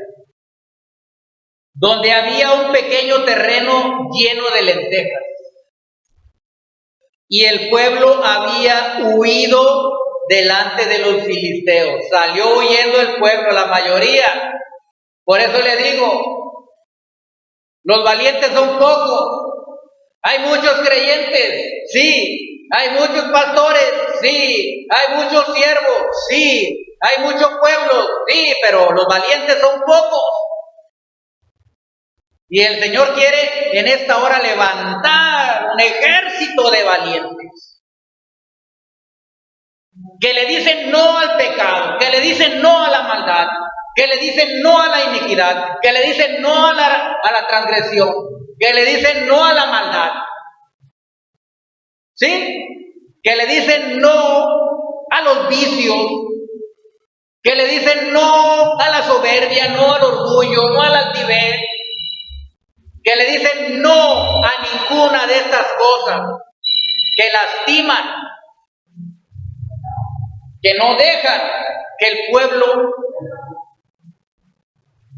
donde había un pequeño terreno lleno de lentejas. Y el pueblo había huido delante de los filisteos. Salió huyendo el pueblo, la mayoría. Por eso le digo, los valientes son pocos. Hay muchos creyentes, sí. Hay muchos pastores, sí. Hay muchos siervos, sí. Hay muchos pueblos, sí. Pero los valientes son pocos. Y el Señor quiere en esta hora levantar un ejército de valientes. Que le dicen no al pecado, que le dicen no a la maldad, que le dicen no a la iniquidad, que le dicen no a la transgresión, que le dicen no a la maldad, ¿sí? Que le dicen no a los vicios, que le dicen no a la soberbia, no al orgullo, no a la altivez, que le dicen no a ninguna de estas cosas que lastiman, que no dejan que el pueblo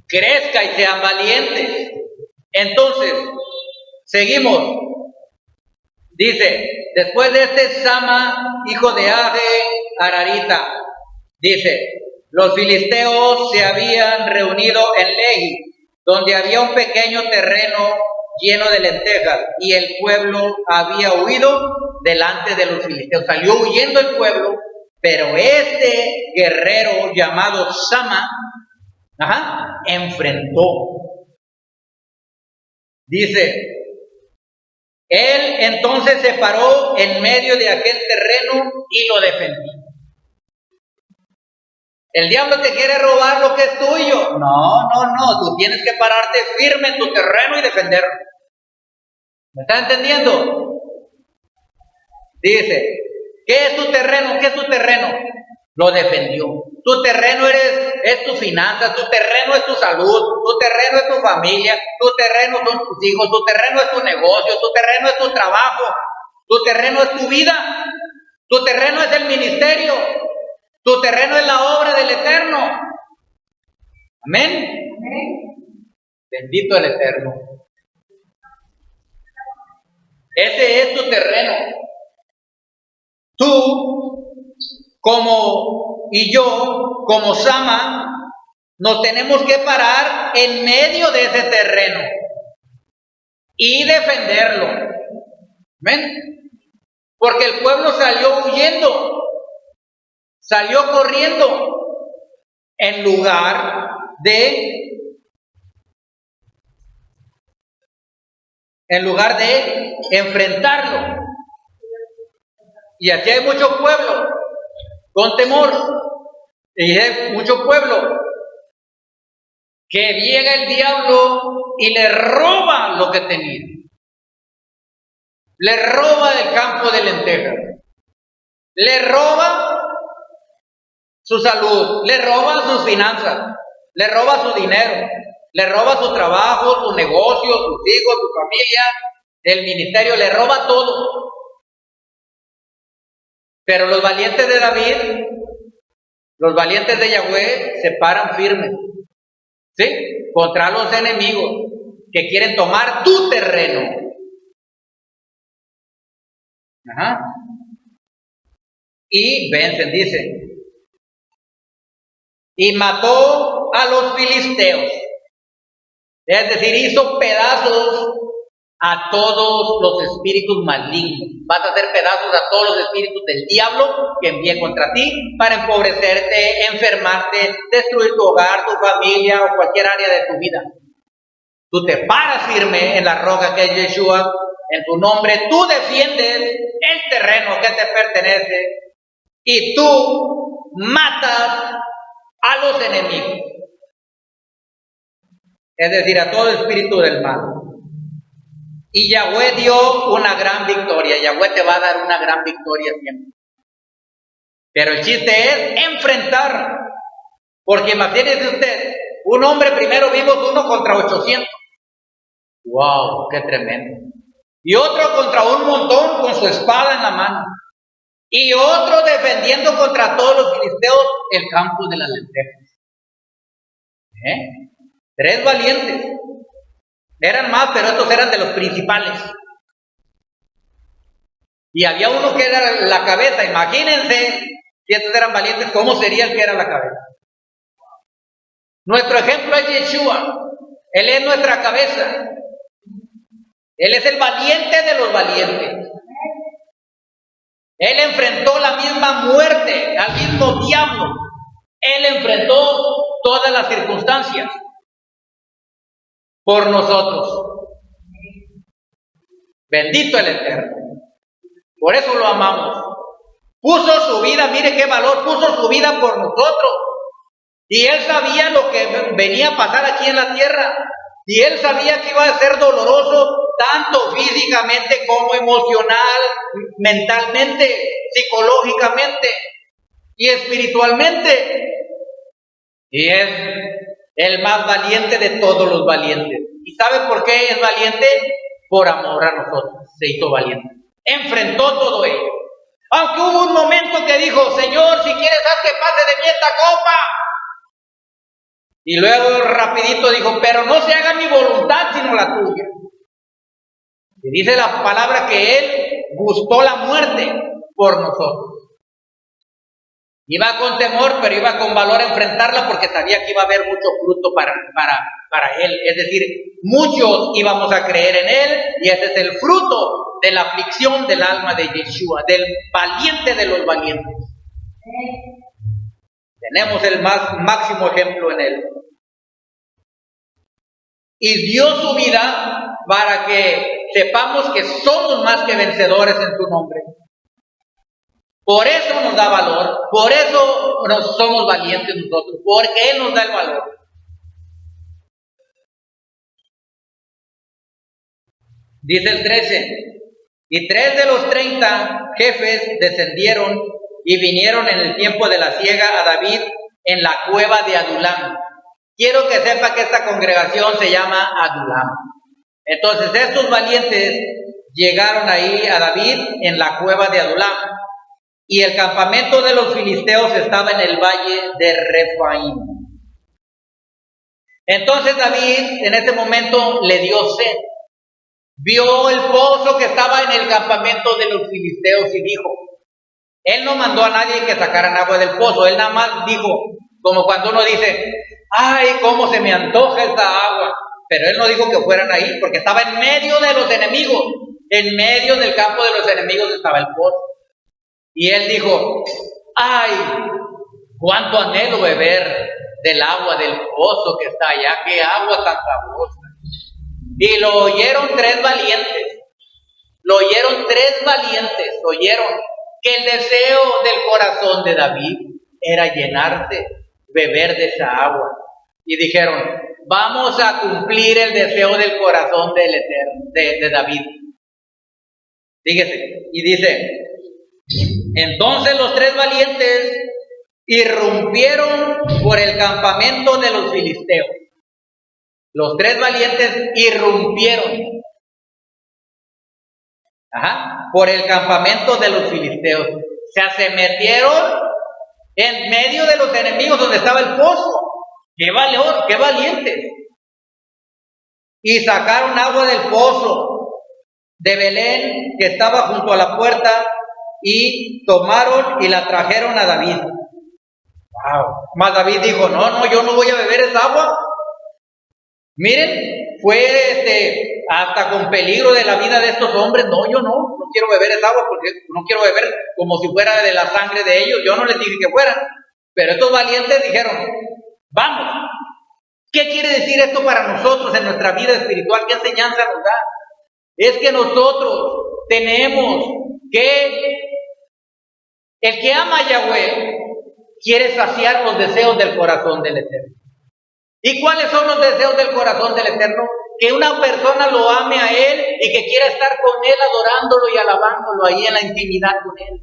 crezca y sean valientes. Entonces, seguimos. Dice, después de este Sama, hijo de Age, Ararita, dice, los filisteos se habían reunido en Lehi, donde había un pequeño terreno lleno de lentejas, y el pueblo había huido delante de los filisteos. Salió huyendo el pueblo, pero este guerrero llamado Sama, enfrentó. Dice, él entonces se paró en medio de aquel terreno y lo defendió. El diablo te quiere robar lo que es tuyo. No, tú tienes que pararte firme en tu terreno y defenderlo. ¿Me está entendiendo? Dice, ¿qué es tu terreno? ¿Qué es tu terreno? Lo defendió. Tu terreno es tu finanza, tu terreno es tu salud, tu terreno es tu familia, tu terreno son tus hijos, tu terreno es tu negocio, tu terreno es tu trabajo, tu terreno es tu vida, tu terreno es el ministerio, tu terreno es la obra del Eterno. Amén. Bendito el Eterno. Ese es tu terreno. Tú, como y yo, como Sama, nos tenemos que parar en medio de ese terreno y defenderlo. ¿Ven? Porque el pueblo salió huyendo, salió corriendo, en lugar de enfrentarlo. Y aquí hay mucho pueblo con temor, y hay mucho pueblo que llega el diablo y le roba lo que tenía. Le roba del campo de lentejas, le roba su salud, le roba sus finanzas, le roba su dinero, le roba su trabajo, su negocio, sus hijos, su familia, el ministerio, le roba todo. Pero los valientes de David, los valientes de Yahweh, se paran firmes, ¿sí? Contra los enemigos que quieren tomar tu terreno. Ajá. Y vencen, dice. Y mató a los filisteos. Es decir, hizo pedazos a todos los espíritus malignos. Vas a hacer pedazos a todos los espíritus del diablo que envíe contra ti para empobrecerte, enfermarte, destruir tu hogar, tu familia o cualquier área de tu vida. Tú te paras firme en la roca que es Yeshua, en tu nombre, tú defiendes el terreno que te pertenece y tú matas a los enemigos. Es decir, a todo espíritu del mal. Y Yahweh dio una gran victoria. Yahweh te va a dar una gran victoria siempre. Pero el chiste es enfrentar. Porque imagínese usted, un hombre primero vimos 1 contra 800. ¡Wow! ¡Qué tremendo! Y otro contra un montón con su espada en la mano. Y otro defendiendo contra todos los filisteos el campo de las lentejas. 3 valientes. Eran más, pero estos eran de los principales. Y había uno que era la cabeza. Imagínense, si estos eran valientes, ¿cómo sería el que era la cabeza? Nuestro ejemplo es Yeshua. Él es nuestra cabeza. Él es el valiente de los valientes. Él enfrentó la misma muerte, al mismo diablo. Él enfrentó todas las circunstancias por nosotros. Bendito el Eterno. Por eso lo amamos. Puso su vida, mire qué valor, puso su vida por nosotros. Y Él sabía lo que venía a pasar aquí en la tierra. Y Él sabía que iba a ser doloroso, tanto físicamente como emocional, mentalmente, psicológicamente y espiritualmente. Y es el más valiente de todos los valientes. ¿Y sabe por qué es valiente? Por amor a nosotros, se hizo valiente. Enfrentó todo ello. Aunque hubo un momento que dijo, Señor, si quieres haz que pase de mí esta copa. Y luego rapidito dijo, pero no se haga mi voluntad sino la tuya. Y dice la palabra que Él gustó la muerte por nosotros. Iba con temor, pero iba con valor a enfrentarla porque sabía que iba a haber mucho fruto para Él. Es decir, muchos íbamos a creer en Él y ese es el fruto de la aflicción del alma de Yeshua, del valiente de los valientes. Tenemos el máximo ejemplo en Él. Y dio su vida para que sepamos que somos más que vencedores en su nombre. Por eso nos da valor, por eso somos valientes nosotros, porque Él nos da el valor. Dice el 13, y 3 de los 30 jefes descendieron y vinieron en el tiempo de la siega a David en la cueva de Adulam. Quiero que sepa que esta congregación se llama Adulam. Entonces estos valientes llegaron ahí a David en la cueva de Adulam. Y el campamento de los filisteos estaba en el valle de Refaim. Entonces David en ese momento le dio sed. vio el pozo que estaba en el campamento de los filisteos y dijo, él no mandó a nadie que sacaran agua del pozo, él nada más dijo, como cuando uno dice, ay, cómo se me antoja esta agua, pero él no dijo que fueran ahí, porque estaba en medio de los enemigos, en medio del campo de los enemigos estaba el pozo. Y él dijo, ay, cuánto anhelo beber del agua del pozo que está allá, qué agua tan sabrosa. Y lo oyeron tres valientes, oyeron que el deseo del corazón de David era llenarse, beber de esa agua. Y dijeron, vamos a cumplir el deseo del corazón del Eterno, de David. Fíjese, y dice, entonces los tres valientes irrumpieron por el campamento de los filisteos. Los tres valientes irrumpieron por el campamento de los filisteos. O sea, se metieron en medio de los enemigos donde estaba el pozo. ¡Qué valor, qué valientes! Y sacaron agua del pozo de Belén que estaba junto a la puerta y tomaron y la trajeron a David. ¡Wow! Mas David dijo, no, yo no voy a beber esa agua. Miren, fue hasta con peligro de la vida de estos hombres. No, yo no quiero beber esa agua porque no quiero beber como si fuera de la sangre de ellos. Yo no les dije que fueran. Pero estos valientes dijeron, vamos. ¿Qué quiere decir esto para nosotros en nuestra vida espiritual? ¿Qué enseñanza nos da? Es que nosotros tenemos que, el que ama a Yahweh, quiere saciar los deseos del corazón del Eterno. ¿Y cuáles son los deseos del corazón del Eterno? Que una persona lo ame a Él y que quiera estar con Él adorándolo y alabándolo ahí en la intimidad con Él.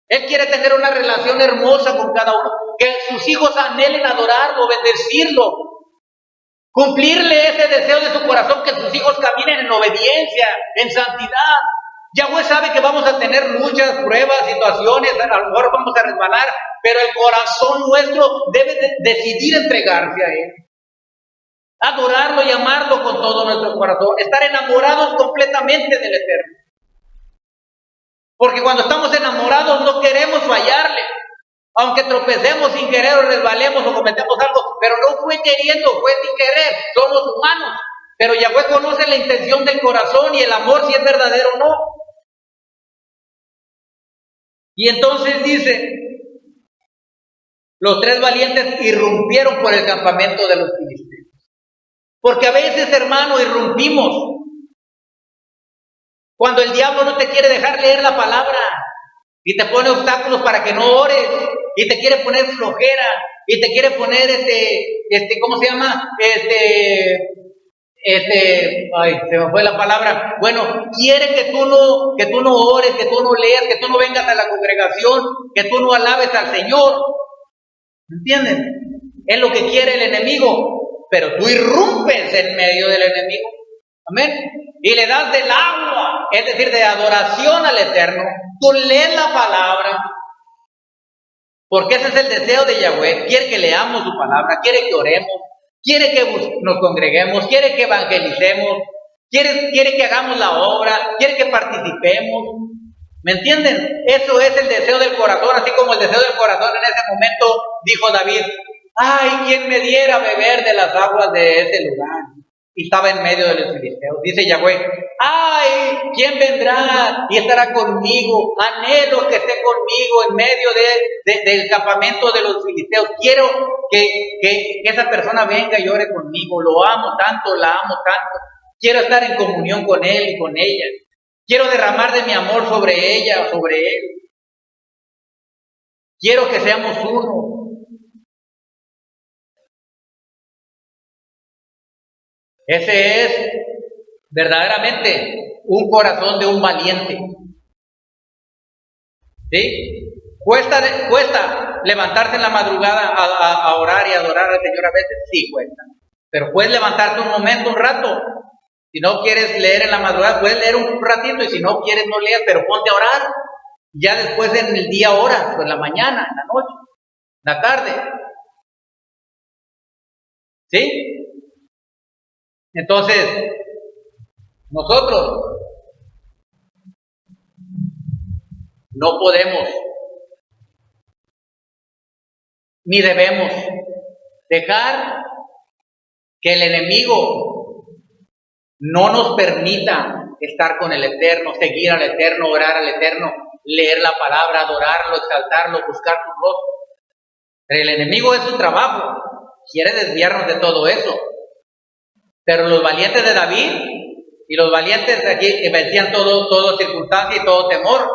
Él quiere tener una relación hermosa con cada uno, que sus hijos anhelen adorarlo, bendecirlo, cumplirle ese deseo de su corazón, que sus hijos caminen en obediencia, en santidad. Yahweh sabe que vamos a tener luchas, pruebas, situaciones, a lo mejor vamos a resbalar, pero el corazón nuestro debe decidir entregarse a Él. Adorarlo y amarlo con todo nuestro corazón, estar enamorados completamente del Eterno. Porque cuando estamos enamorados no queremos fallarle, aunque tropecemos sin querer o resbalemos o cometemos algo, pero no fue queriendo, fue sin querer, somos humanos. Pero Yahweh conoce la intención del corazón y el amor si es verdadero o no. Y entonces dice, los tres valientes irrumpieron por el campamento de los filisteos. Porque a veces, hermano, irrumpimos cuando el diablo no te quiere dejar leer la palabra y te pone obstáculos para que no ores y te quiere poner flojera y te quiere poner ¿cómo se llama? Ay, se me fue la palabra. Bueno, quiere que tú no ores, que tú no leas, que tú no vengas a la congregación, que tú no alabes al Señor. ¿Entienden? Es lo que quiere el enemigo, pero tú irrumpes en medio del enemigo. Amén. Y le das del agua, es decir, de adoración al Eterno. Tú lees la palabra, porque ese es el deseo de Yahweh. Quiere que leamos su palabra, quiere que oremos, quiere que nos congreguemos, quiere que evangelicemos, quiere que hagamos la obra, quiere que participemos. ¿Me entienden? Eso es el deseo del corazón, así como el deseo del corazón en ese momento dijo David, ay, quien me diera beber de las aguas de ese lugar. Y estaba en medio de los filisteos. Dice Yahweh, ay, ¿quién vendrá y estará conmigo? Anhelo que esté conmigo en medio del campamento de los filisteos. Quiero que esa persona venga y ore conmigo. Lo amo tanto, la amo tanto. Quiero estar en comunión con él y con ella. Quiero derramar de mi amor sobre ella, sobre él. Quiero que seamos uno. Ese es verdaderamente un corazón de un valiente. ¿Sí? Cuesta levantarse en la madrugada a orar y adorar al Señor a veces, sí cuesta. Pero puedes levantarte un momento, un rato. Si no quieres leer en la madrugada, puedes leer un ratito, y si no quieres, no leas, pero ponte a orar. Ya después en el día oras, o en la mañana, en la noche, en la tarde. ¿Sí? Entonces, Nosotros no podemos ni debemos dejar que el enemigo no nos permita estar con el Eterno, seguir al Eterno, orar al Eterno, leer la palabra, adorarlo, exaltarlo, buscar su rostro. El enemigo es su trabajo, quiere desviarnos de todo eso. Pero los valientes de David y los valientes de aquí vencían toda circunstancia y todo temor.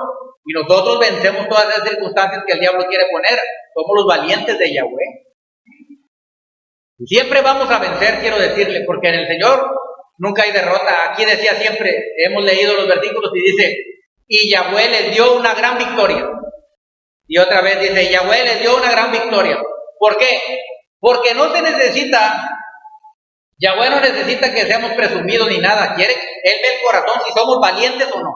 Y nosotros vencemos todas esas circunstancias que el diablo quiere poner. Somos los valientes de Yahweh. Y siempre vamos a vencer, quiero decirle, porque en el Señor nunca hay derrota. Aquí decía siempre, hemos leído los versículos y dice, y Yahweh les dio una gran victoria. Y otra vez dice, Yahweh les dio una gran victoria. ¿Por qué? Porque no se necesita, Yahweh no necesita que seamos presumidos ni nada. Quiere, Él ve el corazón si somos valientes o no.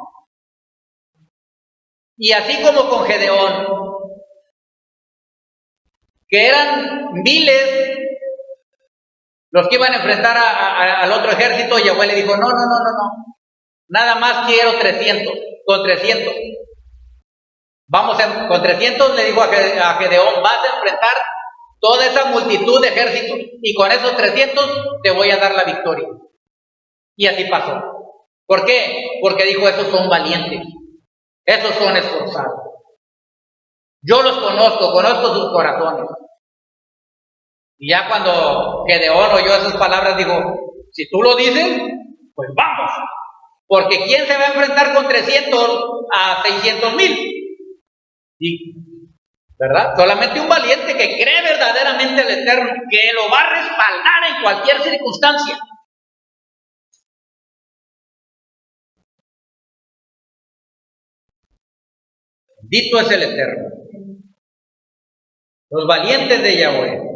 Y así como con Gedeón, que eran miles los que iban a enfrentar al otro ejército, Yahweh le dijo, no, nada más quiero 300, con 300. Con 300 le dijo a Gedeón, vas a enfrentar toda esa multitud de ejércitos, y con esos 300 te voy a dar la victoria. Y así pasó. ¿Por qué? Porque dijo, esos son valientes, esos son esforzados. Yo los conozco sus corazones. Y ya cuando Gedeón oyó esas palabras, dijo, si tú lo dices, pues vamos. Porque ¿quién se va a enfrentar con 300 a 600,000? ¿Verdad? Solamente un valiente que cree verdaderamente al Eterno, que lo va a respaldar en cualquier circunstancia. Bendito es el Eterno. Los valientes de Yahweh.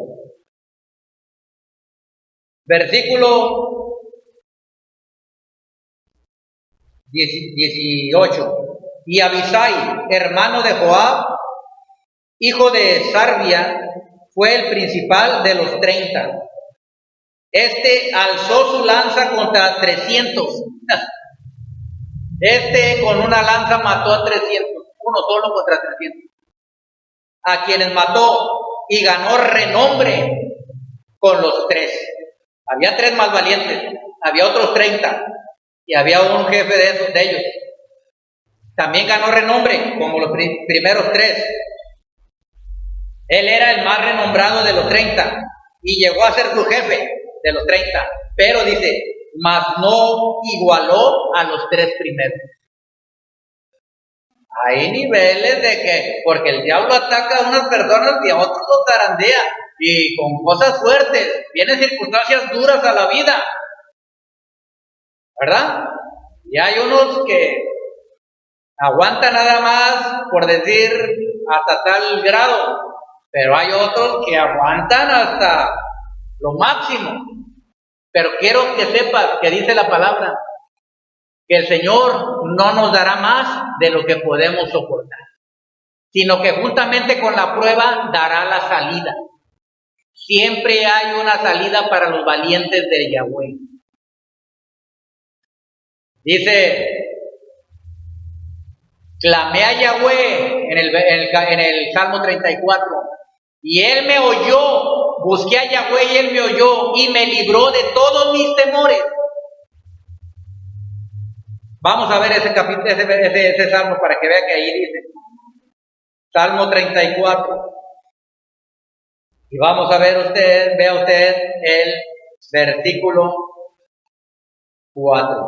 Versículo 18. Y Abisai, hermano de Joab, hijo de Sarbia, fue el principal de los 30. Este alzó su lanza contra 300. Este con una lanza mató a 300, uno solo contra 300. A quienes mató y ganó renombre con los 3. Había 3 más valientes, había otros 30 y había un jefe de ellos. También ganó renombre como los primeros 3. Él era el más renombrado de los 30 y llegó a ser su jefe de los 30. Pero dice, mas no igualó a los 3 primeros. Hay niveles de que, porque el diablo ataca a unas personas y a otros los zarandea, y con cosas fuertes, vienen circunstancias duras a la vida, ¿verdad? Y hay unos que aguantan nada más, por decir, hasta tal grado, pero hay otros que aguantan hasta lo máximo. Pero quiero que sepas que dice la palabra, que el Señor no nos dará más de lo que podemos soportar, sino que juntamente con la prueba dará la salida. Siempre hay una salida para los valientes de Yahweh. Dice, clamé a Yahweh en el Salmo 34, y Él me oyó. Busqué a Yahweh y Él me oyó y me libró de todos mis temores. Vamos a ver ese capítulo, ese salmo para que vea que ahí dice Salmo 34. Y vamos a ver vea usted el versículo 4.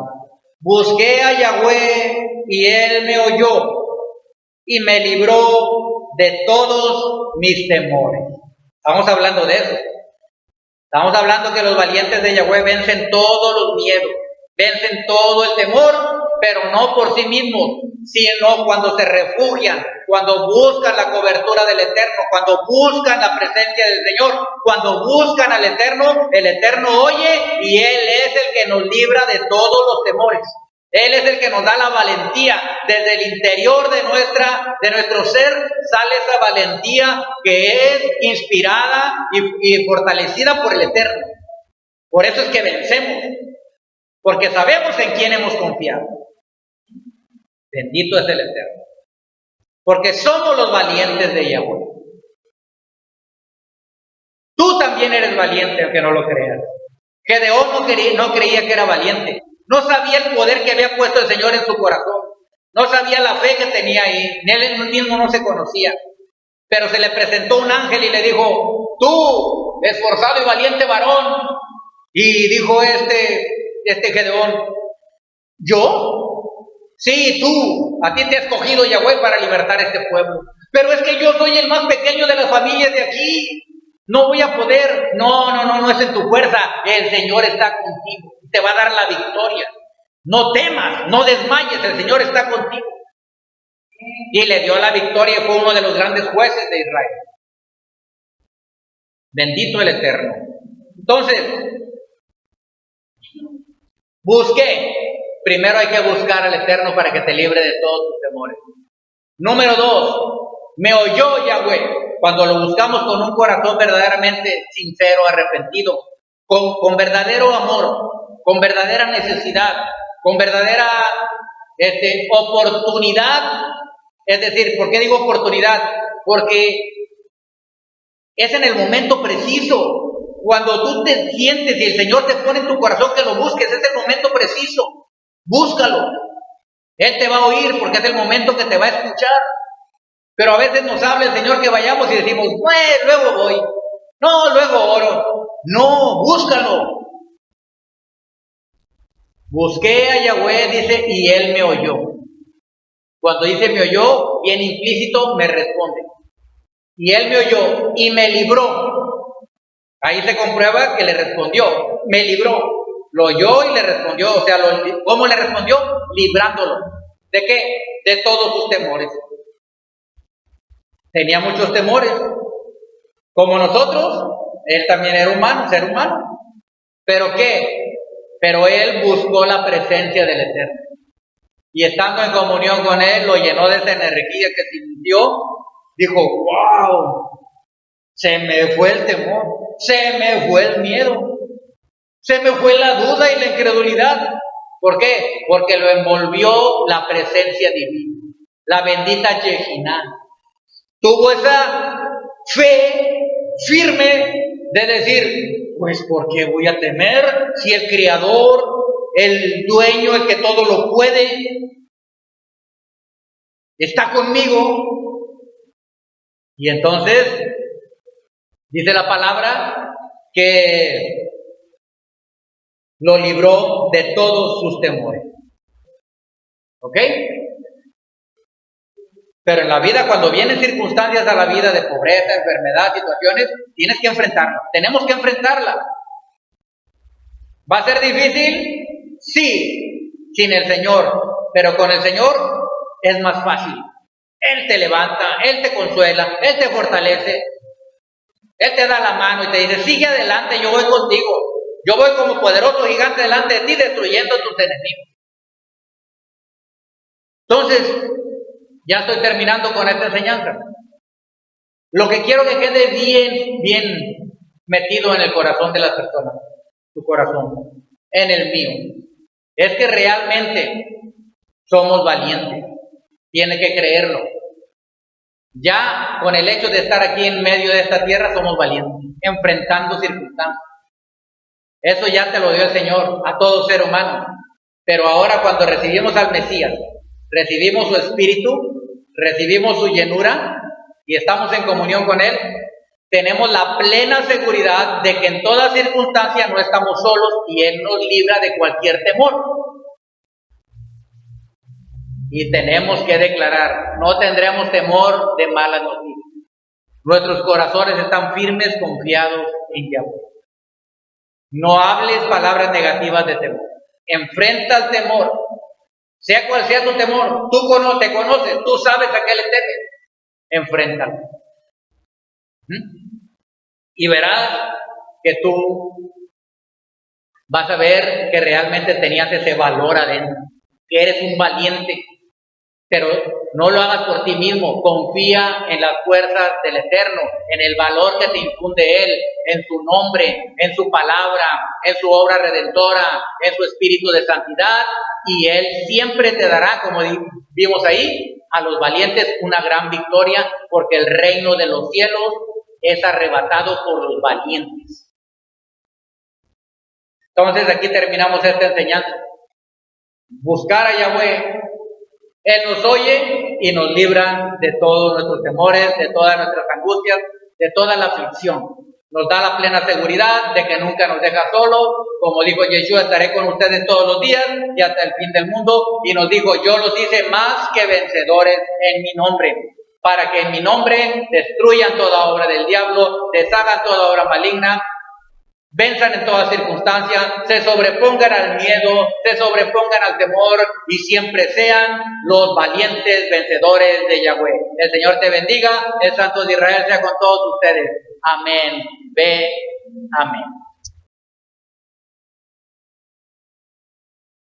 Busqué a Yahweh y Él me oyó y me libró de todos mis temores. Estamos hablando de eso. Estamos hablando que los valientes de Yahweh vencen todos los miedos, vencen todo el temor, pero no por sí mismos, sino cuando se refugian, cuando buscan la cobertura del Eterno, cuando buscan la presencia del Señor, cuando buscan al Eterno, el Eterno oye y Él es el que nos libra de todos los temores. Él es el que nos da la valentía. Desde el interior de nuestro ser sale esa valentía que es inspirada y fortalecida por el Eterno. Por eso es que vencemos. porque sabemos en quién hemos confiado. Bendito es el Eterno. Porque somos los valientes de Yahweh. Tú también eres valiente, aunque no lo creas. Gedeón no creía que era valiente. No sabía el poder que había puesto el Señor en su corazón. No sabía la fe que tenía ahí. Él mismo no se conocía. Pero se le presentó un ángel y le dijo: tú, esforzado y valiente varón. Y dijo este Gedeón: ¿yo? Sí, tú. A ti te ha escogido Yahweh para libertar a este pueblo. Pero es que yo soy el más pequeño de las familias de aquí. No voy a poder. No es en tu fuerza. El Señor está contigo. Te va a dar la victoria. No temas, no desmayes. El Señor está contigo. Y le dio la victoria y fue uno de los grandes jueces de Israel. Bendito el Eterno. Entonces, busqué. Primero hay que buscar al Eterno para que te libre de todos tus temores. Número 2, me oyó Yahweh. Cuando lo buscamos con un corazón verdaderamente sincero, arrepentido, con verdadero amor, con verdadera necesidad, con verdadera oportunidad. Es decir, ¿por qué digo oportunidad? Porque es en el momento preciso. Cuando tú te sientes y el Señor te pone en tu corazón que lo busques, es el momento preciso. Búscalo. Él te va a oír porque es el momento que te va a escuchar. Pero a veces nos habla el Señor que vayamos y decimos: luego voy. No, luego oro. No, búscalo. Busqué a Yahweh, dice, y Él me oyó. Cuando dice me oyó, bien implícito, me responde. Y Él me oyó y me libró. Ahí se comprueba que le respondió. Me libró. Lo oyó y le respondió. O sea, ¿cómo le respondió? Librándolo. ¿De qué? De todos sus temores. Tenía muchos temores. Como nosotros, él también era humano, ser humano. ¿Pero qué? Pero él buscó la presencia del Eterno. Y estando en comunión con él, lo llenó de esa energía que sintió. Dijo: ¡wow! Se me fue el temor, se me fue el miedo, se me fue la duda y la incredulidad. ¿Por qué? Porque lo envolvió la presencia divina, la bendita Yejiná. Tuvo esa fe firme de decir: pues ¿por qué voy a temer si el Creador, el dueño, el que todo lo puede, está conmigo? Y entonces dice la palabra que lo libró de todos sus temores. ¿Ok? Pero en la vida, cuando vienen circunstancias a la vida de pobreza, enfermedad, situaciones, tienes que enfrentarla. Tenemos que enfrentarla. ¿Va a ser difícil? Sí, sin el Señor. Pero con el Señor es más fácil. Él te levanta, Él te consuela, Él te fortalece. Él te da la mano y te dice: sigue adelante, yo voy contigo. Yo voy como poderoso gigante delante de ti, destruyendo a tus enemigos. Entonces, ya estoy terminando con esta enseñanza. Lo que quiero que quede bien metido en el corazón de las personas, tu corazón, en el mío, es que realmente somos valientes. Tiene que creerlo. Ya con el hecho de estar aquí en medio de esta tierra somos valientes, enfrentando circunstancias. Eso ya te lo dio el Señor a todo ser humano. Pero ahora, cuando recibimos al Mesías, recibimos su espíritu, recibimos su llenura y estamos en comunión con Él, tenemos la plena seguridad de que en toda circunstancia no estamos solos y Él nos libra de cualquier temor. Y tenemos que declarar: no tendremos temor de malas noticias. Nuestros corazones están firmes, confiados en Yahweh. No hables palabras negativas de temor. Enfrenta el temor. Sea cual sea tu temor, tú te conoces, tú sabes a qué le temes. Enfréntalo. Y verás que tú vas a ver que realmente tenías ese valor adentro, que eres un valiente. Pero no lo hagas por ti mismo, confía en las fuerzas del Eterno, en el valor que te infunde Él, en su nombre, en su palabra, en su obra redentora, en su espíritu de santidad, y Él siempre te dará, como vimos ahí, a los valientes una gran victoria, porque el reino de los cielos es arrebatado por los valientes. Entonces aquí terminamos esta enseñanza. Buscar a Yahweh, Él nos oye y nos libra de todos nuestros temores, de todas nuestras angustias, de toda la aflicción. Nos da la plena seguridad de que nunca nos deja solos. Como dijo Yeshua, estaré con ustedes todos los días y hasta el fin del mundo. Y nos dijo, yo los hice más que vencedores en mi nombre, para que en mi nombre destruyan toda obra del diablo, deshagan toda obra maligna, venzan en todas circunstancias, se sobrepongan al miedo, se sobrepongan al temor y siempre sean los valientes vencedores de Yahweh. El Señor te bendiga, el Santo de Israel sea con todos ustedes. Amén. Ve. Amén.